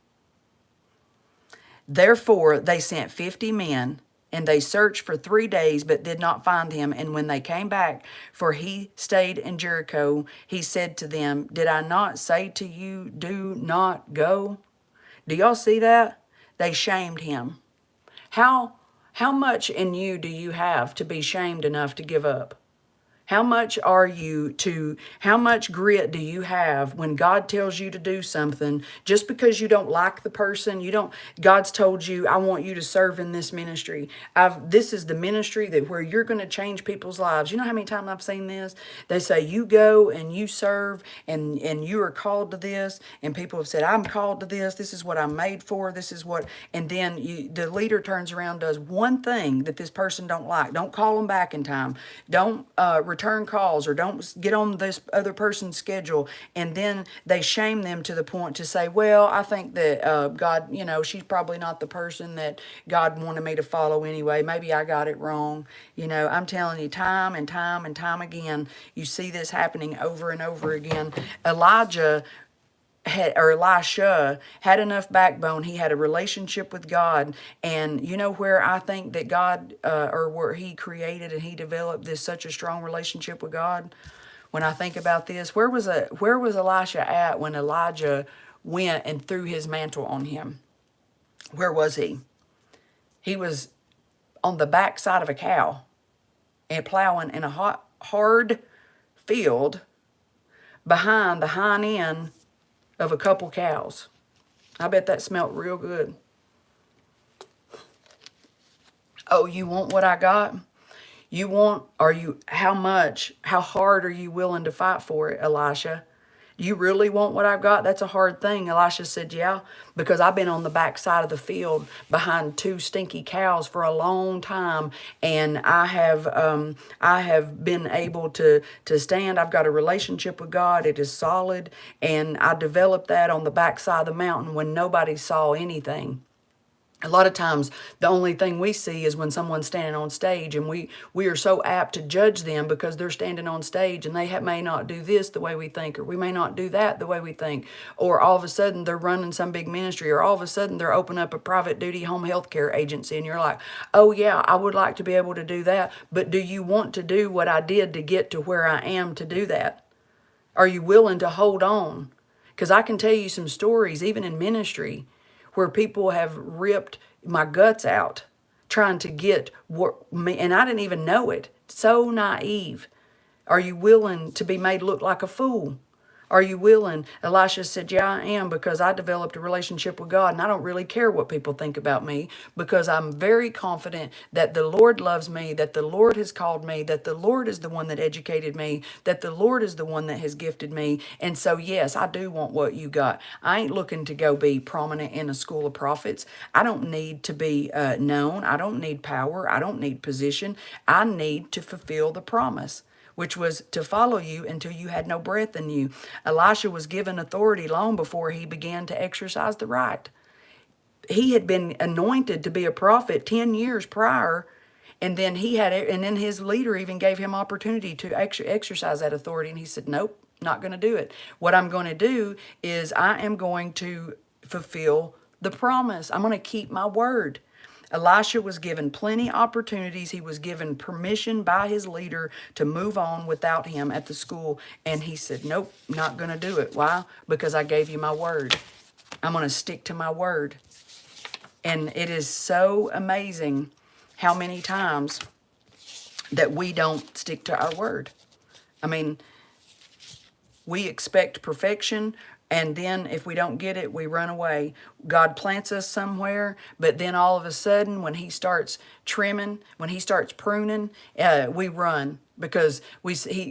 Therefore they sent 50 men, and they searched for 3 days, but did not find him. And when they came back, for he stayed in Jericho, he said to them, "Did I not say to you, do not go?" Do y'all see that? They shamed him. How much in you do you have to be shamed enough to give up? How much grit do you have when God tells you to do something just because you don't like the person? God's told you, "I want you to serve in this ministry. This is the ministry where you're going to change people's lives." You know how many times I've seen this? They say, "You go and you serve and you are called to this." And people have said, "I'm called to this. This is what I'm made for. This is what," and then the leader turns around, does one thing that this person don't like. Don't call them back in time. Don't return calls, or don't get on this other person's schedule, and then they shame them to the point to say, "Well, I think that God, she's probably not the person that God wanted me to follow anyway. Maybe I got it wrong." I'm telling you, time and time and time again, you see this happening over and over again. Elisha had enough backbone. He had a relationship with God. And where I think that God, or where he created and he developed such a strong relationship with God? When I think about this, where was Elisha at when Elijah went and threw his mantle on him? Where was he? He was on the backside of a cow and plowing in a hard field behind the hind end of a couple cows. I bet that smelled real good. Oh, you want what I got? How hard are you willing to fight for it, Elisha? Do you really want what I've got? That's a hard thing. Elisha said, "Yeah, because I've been on the back side of the field behind 2 stinky cows for a long time, and I have been able to stand. I've got a relationship with God. It is solid, and I developed that on the back side of the mountain when nobody saw anything." A lot of times the only thing we see is when someone's standing on stage, and we are so apt to judge them because they're standing on stage and they may not do this the way we think, or we may not do that the way we think, or all of a sudden they're running some big ministry, or all of a sudden they're opening up a private duty home health care agency, and you're like, oh yeah, I would like to be able to do that, but do you want to do what I did to get to where I am to do that? Are you willing to hold on? Because I can tell you some stories, even in ministry, where people have ripped my guts out trying to get me, and I didn't even know it. So naive. Are you willing to be made look like a fool? Are you willing? Elisha said, yeah, I am, because I developed a relationship with God and I don't really care what people think about me, because I'm very confident that the Lord loves me, that the Lord has called me, that the Lord is the one that educated me, that the Lord is the one that has gifted me. And so, yes, I do want what you got. I ain't looking to go be prominent in a school of prophets. I don't need to be known. I don't need power. I don't need position. I need to fulfill the promise, which was to follow you until you had no breath in you. Elisha was given authority long before he began to exercise the right. He had been anointed to be a prophet 10 years prior, and then his leader even gave him opportunity to exercise that authority, and he said, nope, not going to do it. What I'm going to do is I am going to fulfill the promise. I'm going to keep my word. Elisha was given plenty opportunities. He was given permission by his leader to move on without him at the school. And he said, nope, not going to do it. Why? Because I gave you my word. I'm going to stick to my word. And it is so amazing how many times that we don't stick to our word. I mean, we expect perfection, and then if we don't get it, we run away. God plants us somewhere, but then all of a sudden, when he starts trimming, when he starts pruning, we run, because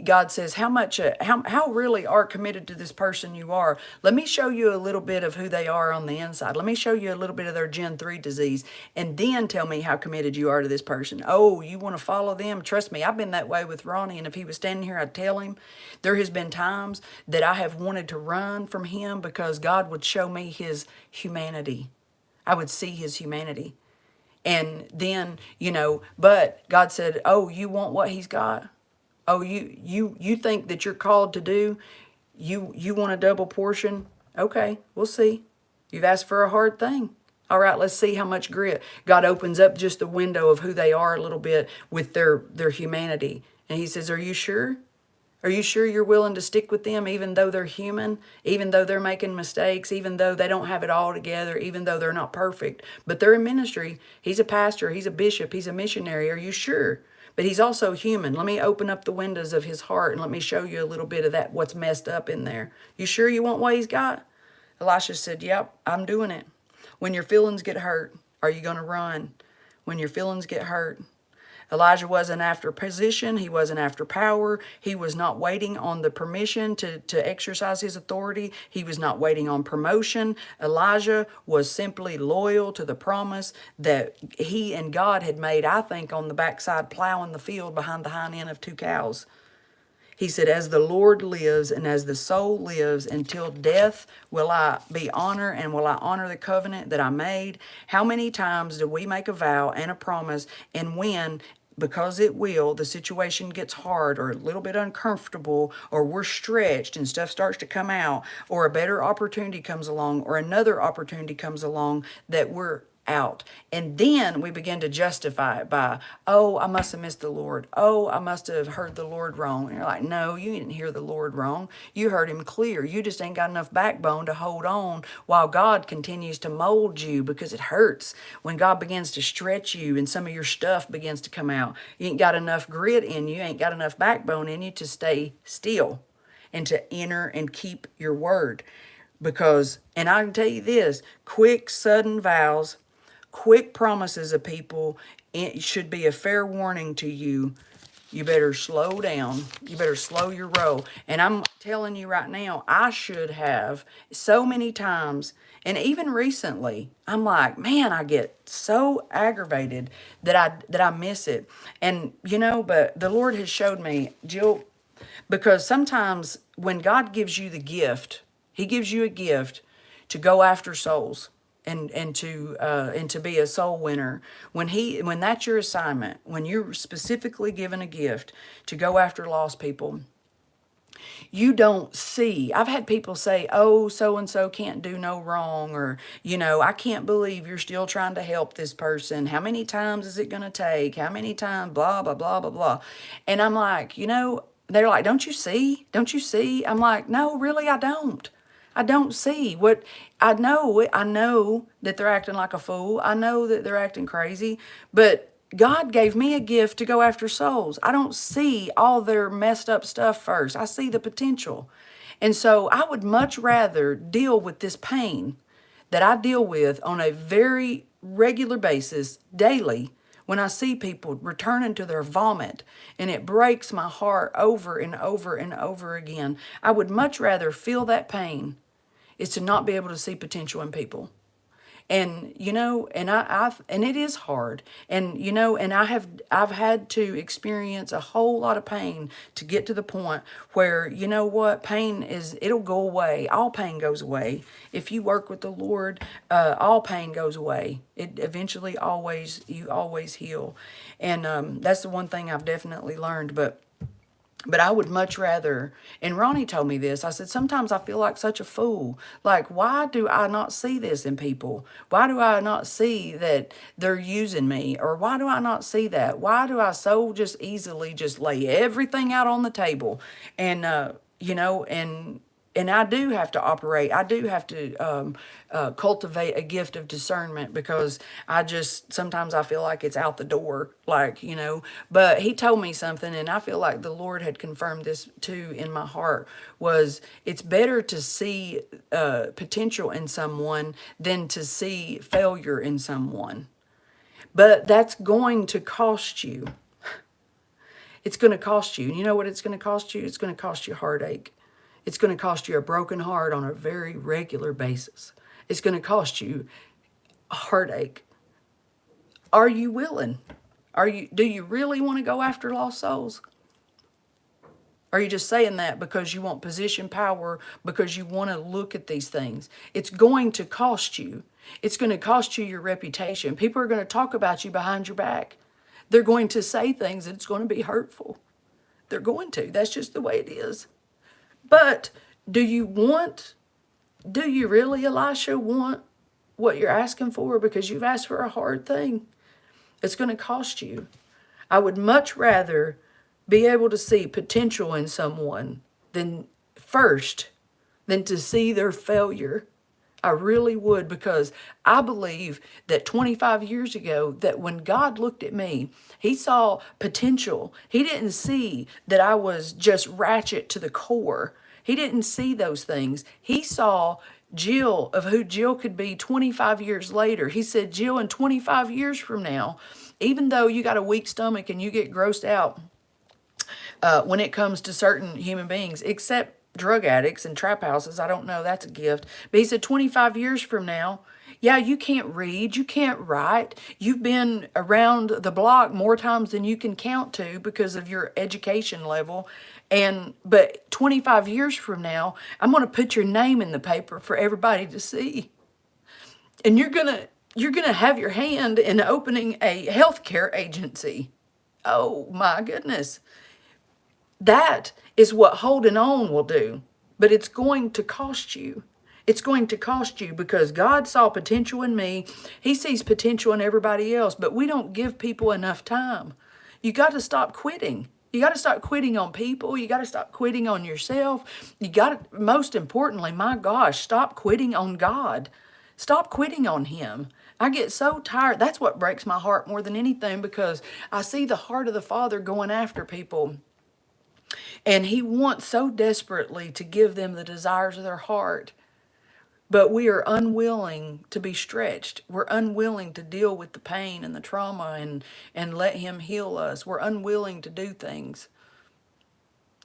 God says, how really are committed to this person you are. Let me show you a little bit of who they are on the inside. Let me show you a little bit of their Gen 3 disease, and then tell me how committed you are to this person. Oh, you want to follow them? Trust me, I've been that way with Ronnie, and if he was standing here, I'd tell him. There has been times that I have wanted to run from him because God would show me his humanity. I would see his humanity. And then, but God said, oh, you want what he's got? Oh, you think that you're called to do? You want a double portion? Okay, we'll see. You've asked for a hard thing. All right, let's see how much grit. God opens up just the window of who they are a little bit with their humanity. And he says, are you sure? Are you sure you're willing to stick with them even though they're human, even though they're making mistakes, even though they don't have it all together, even though they're not perfect? But they're in ministry. He's a pastor. He's a bishop. He's a missionary. Are you sure? But he's also human. Let me open up the windows of his heart and let me show you a little bit of that, what's messed up in there. You sure you want what he's got? Elisha said, yep, I'm doing it. When your feelings get hurt, are you going to run? When your feelings get hurt. Elijah wasn't after position. He wasn't after power. He was not waiting on the permission to exercise his authority. He was not waiting on promotion. Elijah was simply loyal to the promise that he and God had made, I think, on the backside, plowing the field behind the hind end of 2 cows. He said, as the Lord lives and as the soul lives, until death will I be honor and will I honor the covenant that I made. How many times do we make a vow and a promise, and when, because it will, the situation gets hard or a little bit uncomfortable, or we're stretched and stuff starts to come out, or a better opportunity comes along, or another opportunity comes along, that we're out. And then we begin to justify it by, oh, I must have missed the Lord. Oh, I must have heard the Lord wrong. And you're like, no, you didn't hear the Lord wrong. You heard him clear. You just ain't got enough backbone to hold on while God continues to mold you, because it hurts when God begins to stretch you and some of your stuff begins to come out. You ain't got enough grit in you, ain't got enough backbone in you to stay still and to enter and keep your word. Because, and I can tell you this, quick, sudden vows, quick promises of people, it should be a fair warning to you. You better slow down. You better slow your roll. And I'm telling you right now, I should have so many times, and even recently, I'm like, man, I get so aggravated that I miss it. And but the Lord has showed me, Jill, because sometimes when God gives you the gift, he gives you a gift to go after souls. and to be a soul winner. When that's your assignment, when you're specifically given a gift to go after lost people, you don't see. I've had people say, oh, so and so can't do no wrong, or, I can't believe you're still trying to help this person. How many times is it going to take? How many times? Blah, blah, blah, blah, blah. And I'm like, they're like, don't you see? Don't you see? I'm like, no, really, I don't. I don't see what I know. I know that they're acting like a fool. I know that they're acting crazy, but God gave me a gift to go after souls. I don't see all their messed up stuff first. I see the potential. And so I would much rather deal with this pain that I deal with on a very regular basis, daily, when I see people returning to their vomit, and it breaks my heart over and over and over again. I would much rather feel that pain is to not be able to see potential in people. And and it is hard. And and I've had to experience a whole lot of pain to get to the point where, what, it'll go away. All pain goes away. If you work with the Lord, all pain goes away. It eventually you always heal. And that's the one thing I've definitely learned. But I would much rather, and Ronnie told me this, I said, sometimes I feel like such a fool. Like, why do I not see this in people? Why do I not see that they're using me? Or why do I not see that? Why do I so just easily just lay everything out on the table? And I do have to operate. I do have to cultivate a gift of discernment, because sometimes I feel like it's out the door, but he told me something, and I feel like the Lord had confirmed this too in my heart, was it's better to see potential in someone than to see failure in someone. But that's going to cost you. It's going to cost you. You know what it's going to cost you? It's going to cost you heartache. It's going to cost you a broken heart on a very regular basis. It's going to cost you a heartache. Are you willing? Do you really want to go after lost souls? Are you just saying that because you want position, power, because you want to look at these things? It's going to cost you. It's going to cost you your reputation. People are going to talk about you behind your back. They're going to say things that's going to be hurtful. They're going to. That's just the way it is. But do you really, Elisha, want what you're asking for? Because you've asked for a hard thing. It's going to cost you. I would much rather be able to see potential in someone than to see their failure. I really would, because I believe that 25 years ago, that when God looked at me, he saw potential. He didn't see that I was just ratchet to the core. He didn't see those things. He saw Jill, of who Jill could be 25 years later. He said, Jill, in 25 years from now, even though you got a weak stomach and you get grossed out when it comes to certain human beings, except drug addicts and trap houses. I don't know, that's a gift. But he said 25 years from now, yeah, you can't read, you can't write. You've been around the block more times than you can count to because of your education level. But 25 years from now, I'm going to put your name in the paper for everybody to see. And you're going to have your hand in opening a healthcare agency. Oh my goodness. That is what holding on will do. But it's going to cost you. It's going to cost you, because God saw potential in me. He sees potential in everybody else, but we don't give people enough time. You got to stop quitting. You got to stop quitting on people. You got to stop quitting on yourself. You got to, most importantly, my gosh, stop quitting on God. Stop quitting on him. I get so tired. That's what breaks my heart more than anything, because I see the heart of the Father going after people. And he wants so desperately to give them the desires of their heart. But we are unwilling to be stretched. We're unwilling to deal with the pain and the trauma and let him heal us. We're unwilling to do things.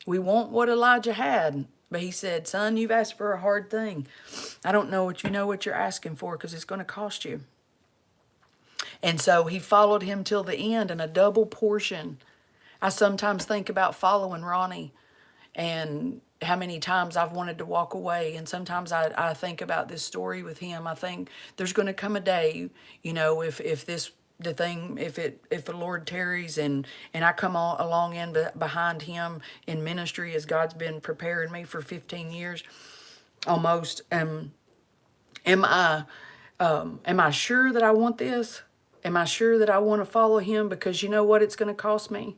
We want what Elijah had. But he said, son, you've asked for a hard thing. I don't know what you're asking for, because it's going to cost you. And so he followed him till the end in a double portion. I sometimes think about following Ronnie, and how many times I've wanted to walk away. And sometimes I think about this story with him. I think there's going to come a day, you know, if this, the thing, if the Lord tarries and I come all along in behind him in ministry, as God's been preparing me for 15 years almost, am I sure that I want this? Am I sure that I want to follow him? Because you know what it's going to cost me?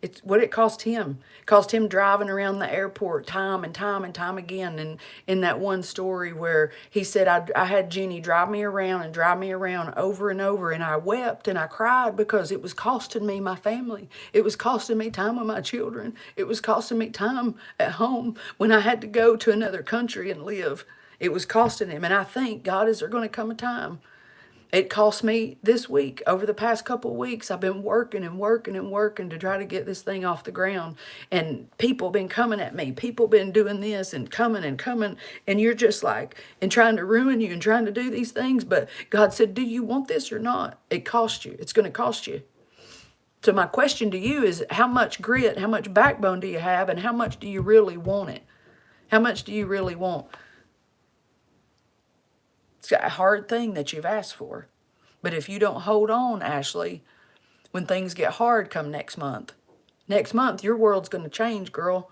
It's what it cost him. It cost him driving around the airport time and time and time again. And in that one story where he said, I had Jenny drive me around and drive me around over and over. And I wept and I cried because it was costing me my family. It was costing me time with my children. It was costing me time at home when I had to go to another country and live. It was costing him. And I think, God, is there going to come a time? It cost me this week. Over the past couple of weeks, I've been working and working and working to try to get this thing off the ground. And people been coming at me. People been doing this and coming and coming. And you're just like, and trying to ruin you and trying to do these things. But God said, do you want this or not? It costs you. It's going to cost you. So my question to you is, how much grit, how much backbone do you have, and how much do you really want it? How much do you really want? It's a hard thing that you've asked for. But if you don't hold on, Ashley, when things get hard come next month your world's going to change, girl.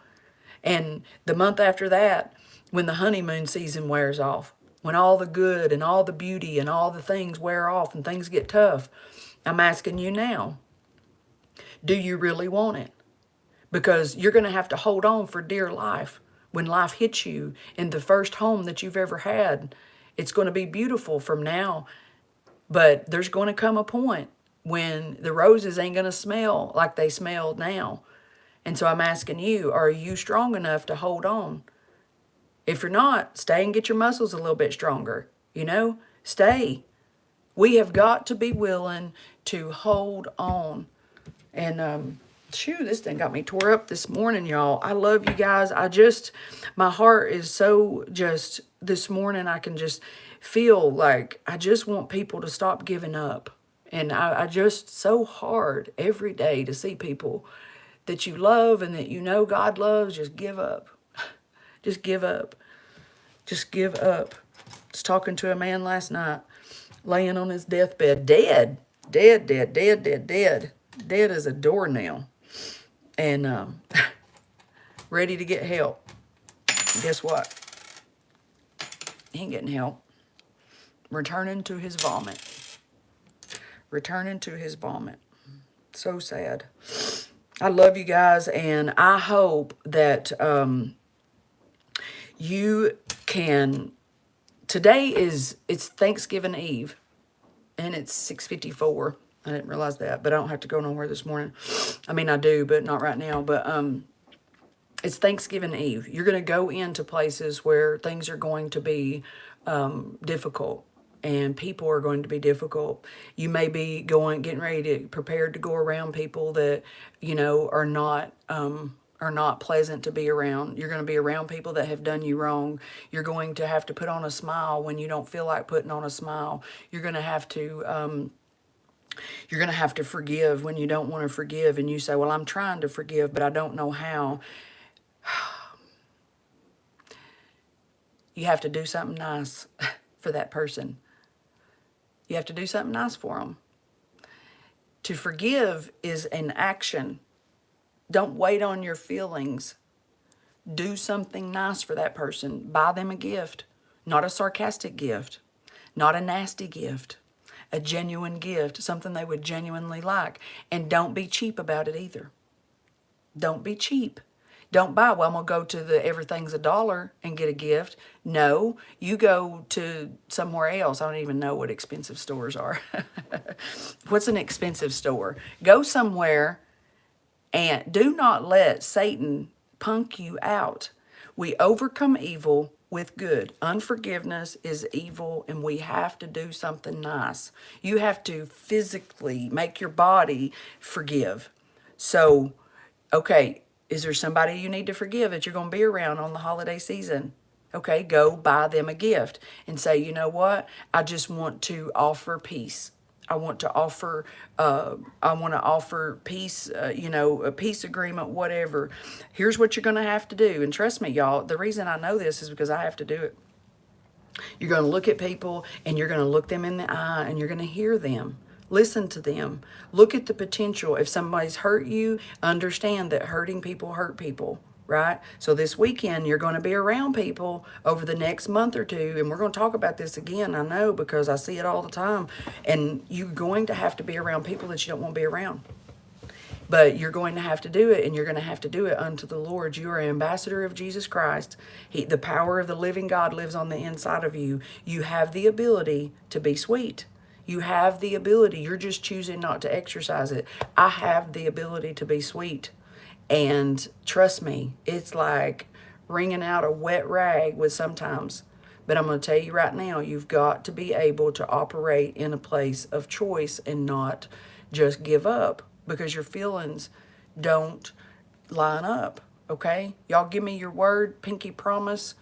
And the month after that, when the honeymoon season wears off, when all the good and all the beauty and all the things wear off and things get tough, I'm asking you now, do you really want it? Because you're going to have to hold on for dear life when life hits you in the first home that you've ever had. It's going to be beautiful from now, but there's going to come a point when the roses ain't going to smell like they smell now. And so I'm asking you, are you strong enough to hold on? If you're not, stay and get your muscles a little bit stronger. You know, stay. We have got to be willing to hold on. And this thing got me tore up this morning, y'all. I love you guys. My heart is so just, this morning I can just feel like I just want people to stop giving up. And I just so hard every day to see people that you love and that you know God loves, just give up. Just give up. Just give up. I was talking to a man last night, laying on his deathbed, dead as a doornail, and ready to get help. Guess what? He ain't getting help. Returning to his vomit. Returning to his vomit. So sad. I love you guys, and I hope that you can. Today it's Thanksgiving Eve, and it's 6:54. I didn't realize that, but I don't have to go nowhere this morning. I mean, I do, but not right now. But it's Thanksgiving Eve. You're going to go into places where things are going to be difficult, and people are going to be difficult. You may be getting ready to prepared to go around people that, you know, are not pleasant to be around. You're going to be around people that have done you wrong. You're going to have to put on a smile when you don't feel like putting on a smile. You're going to have to forgive when you don't want to forgive, and you say, well, I'm trying to forgive, but I don't know how. You have to do something nice for that person. You have to do something nice for them. To forgive is an action. Don't wait on your feelings. Do something nice for that person. Buy them a gift. Not a sarcastic gift. Not a nasty gift. A genuine gift. Something they would genuinely like. And don't be cheap about it either. Don't be cheap. Don't buy, well, I'm going to go to the everything's $1 and get a gift. No, you go to somewhere else. I don't even know what expensive stores are. What's an expensive store? Go somewhere, and do not let Satan punk you out. We overcome evil with good. Unforgiveness is evil, and we have to do something nice. You have to physically make your body forgive. So, okay, is there somebody you need to forgive that you're going to be around on the holiday season? Okay, go buy them a gift and say, you know what? I just want to offer peace. I want to offer, peace, a peace agreement, whatever. Here's what you're going to have to do. And trust me, y'all, the reason I know this is because I have to do it. You're going to look at people and you're going to look them in the eye and you're going to hear them. Listen to them. Look at the potential. If somebody's hurt you, understand that hurting people hurt people, right? So this weekend, you're going to be around people over the next month or two. And we're going to talk about this again, I know, because I see it all the time. And you're going to have to be around people that you don't want to be around. But you're going to have to do it, and you're going to have to do it unto the Lord. You are an ambassador of Jesus Christ. The power of the living God lives on the inside of you. You have the ability to be sweet. You have the ability. You're just choosing not to exercise it. I have the ability to be sweet. And trust me, it's like wringing out a wet rag with sometimes. But I'm going to tell you right now, you've got to be able to operate in a place of choice and not just give up because your feelings don't line up, okay? Y'all give me your word, pinky promise.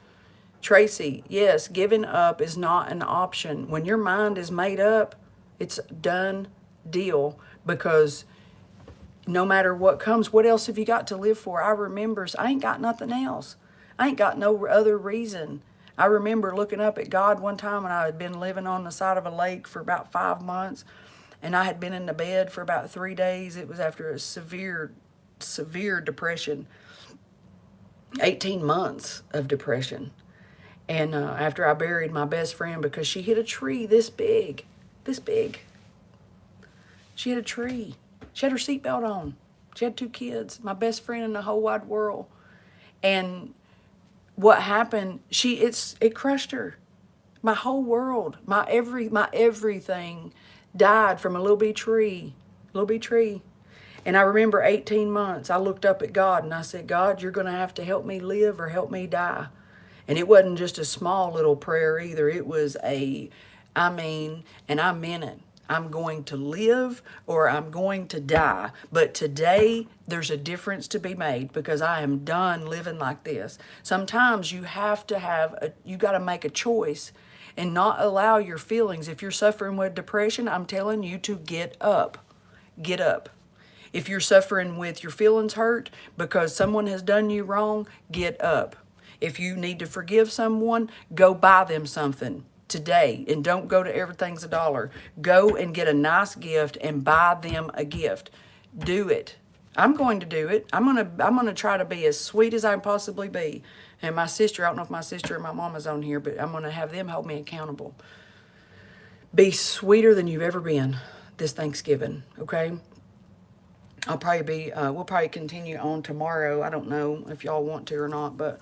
Tracy, yes, giving up is not an option. When your mind is made up, it's done deal because no matter what comes, what else have you got to live for? I remember, I ain't got nothing else. I ain't got no other reason. I remember looking up at God one time when I had been living on the side of a lake for about 5 months. And I had been in the bed for about 3 days. It was after a severe, severe depression. 18 months of depression. And after I buried my best friend because she hit a tree this big. She hit a tree. She had her seatbelt on. She had 2 kids, my best friend in the whole wide world. And what happened, it crushed her. My whole world, my everything died from a little bitty tree. And I remember 18 months, I looked up at God and I said, God, you're going to have to help me live or help me die. And it wasn't just a small little prayer either. It was and I meant it. I'm going to live or I'm going to die. But today, there's a difference to be made because I am done living like this. Sometimes you have to you got to make a choice and not allow your feelings. If you're suffering with depression, I'm telling you to get up. Get up. If you're suffering with your feelings hurt because someone has done you wrong, get up. If you need to forgive someone, go buy them something today and don't go to everything's $1. Go and get a nice gift and buy them a gift. Do it. I'm going to do it. I'm going to try to be as sweet as I can possibly be. And my sister, I don't know if my sister or my mama's on here, but I'm going to have them hold me accountable. Be sweeter than you've ever been this Thanksgiving, okay? We'll probably continue on tomorrow. I don't know if y'all want to or not, but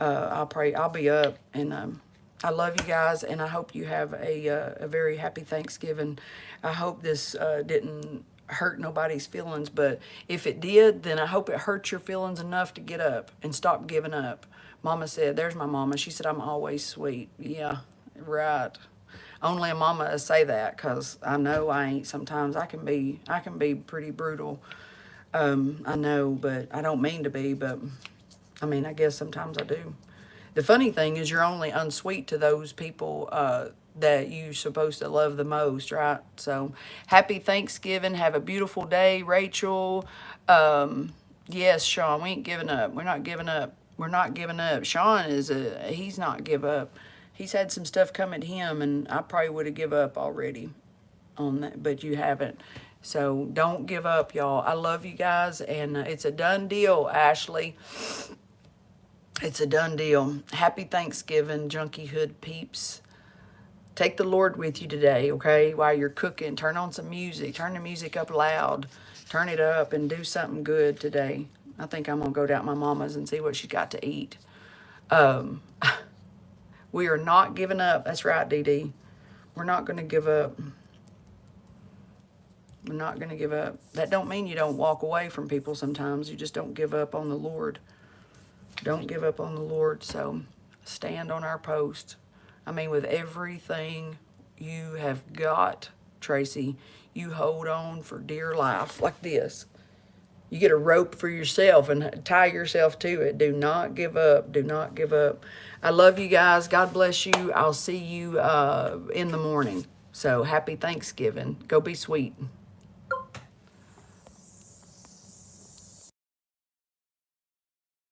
I'll be up, and I love you guys, and I hope you have a very happy Thanksgiving. I hope this didn't hurt nobody's feelings, but if it did, then I hope it hurt your feelings enough to get up and stop giving up. Mama said, there's my mama. She said, I'm always sweet. Yeah, right. Only a mama will say that, because I know I ain't. Sometimes I can be pretty brutal. I know, but I don't mean to be, but I mean, I guess sometimes I do. The funny thing is you're only unsweet to those people that you're supposed to love the most, right? So happy Thanksgiving. Have a beautiful day, Rachel. Yes, Sean, we ain't giving up. We're not giving up. We're not giving up. Sean he's not give up. He's had some stuff come at him, and I probably would have give up already on that, but you haven't. So don't give up, y'all. I love you guys, and it's a done deal, Ashley. It's a done deal. Happy Thanksgiving, Junkie Hood peeps. Take the Lord with you today, okay? While you're cooking, turn on some music. Turn the music up loud. Turn it up and do something good today. I think I'm going to go down to my mama's and see what she got to eat. We are not giving up. That's right, Dee Dee. We're not going to give up. We're not going to give up. That don't mean you don't walk away from people sometimes. You just don't give up on the Lord. Don't give up on the Lord. So stand on our post. I mean, with everything you have got, Tracy, you hold on for dear life like this. You get a rope for yourself and tie yourself to it. Do not give up. Do not give up. I love you guys. God bless you. I'll see you in the morning. So happy Thanksgiving. Go be sweet.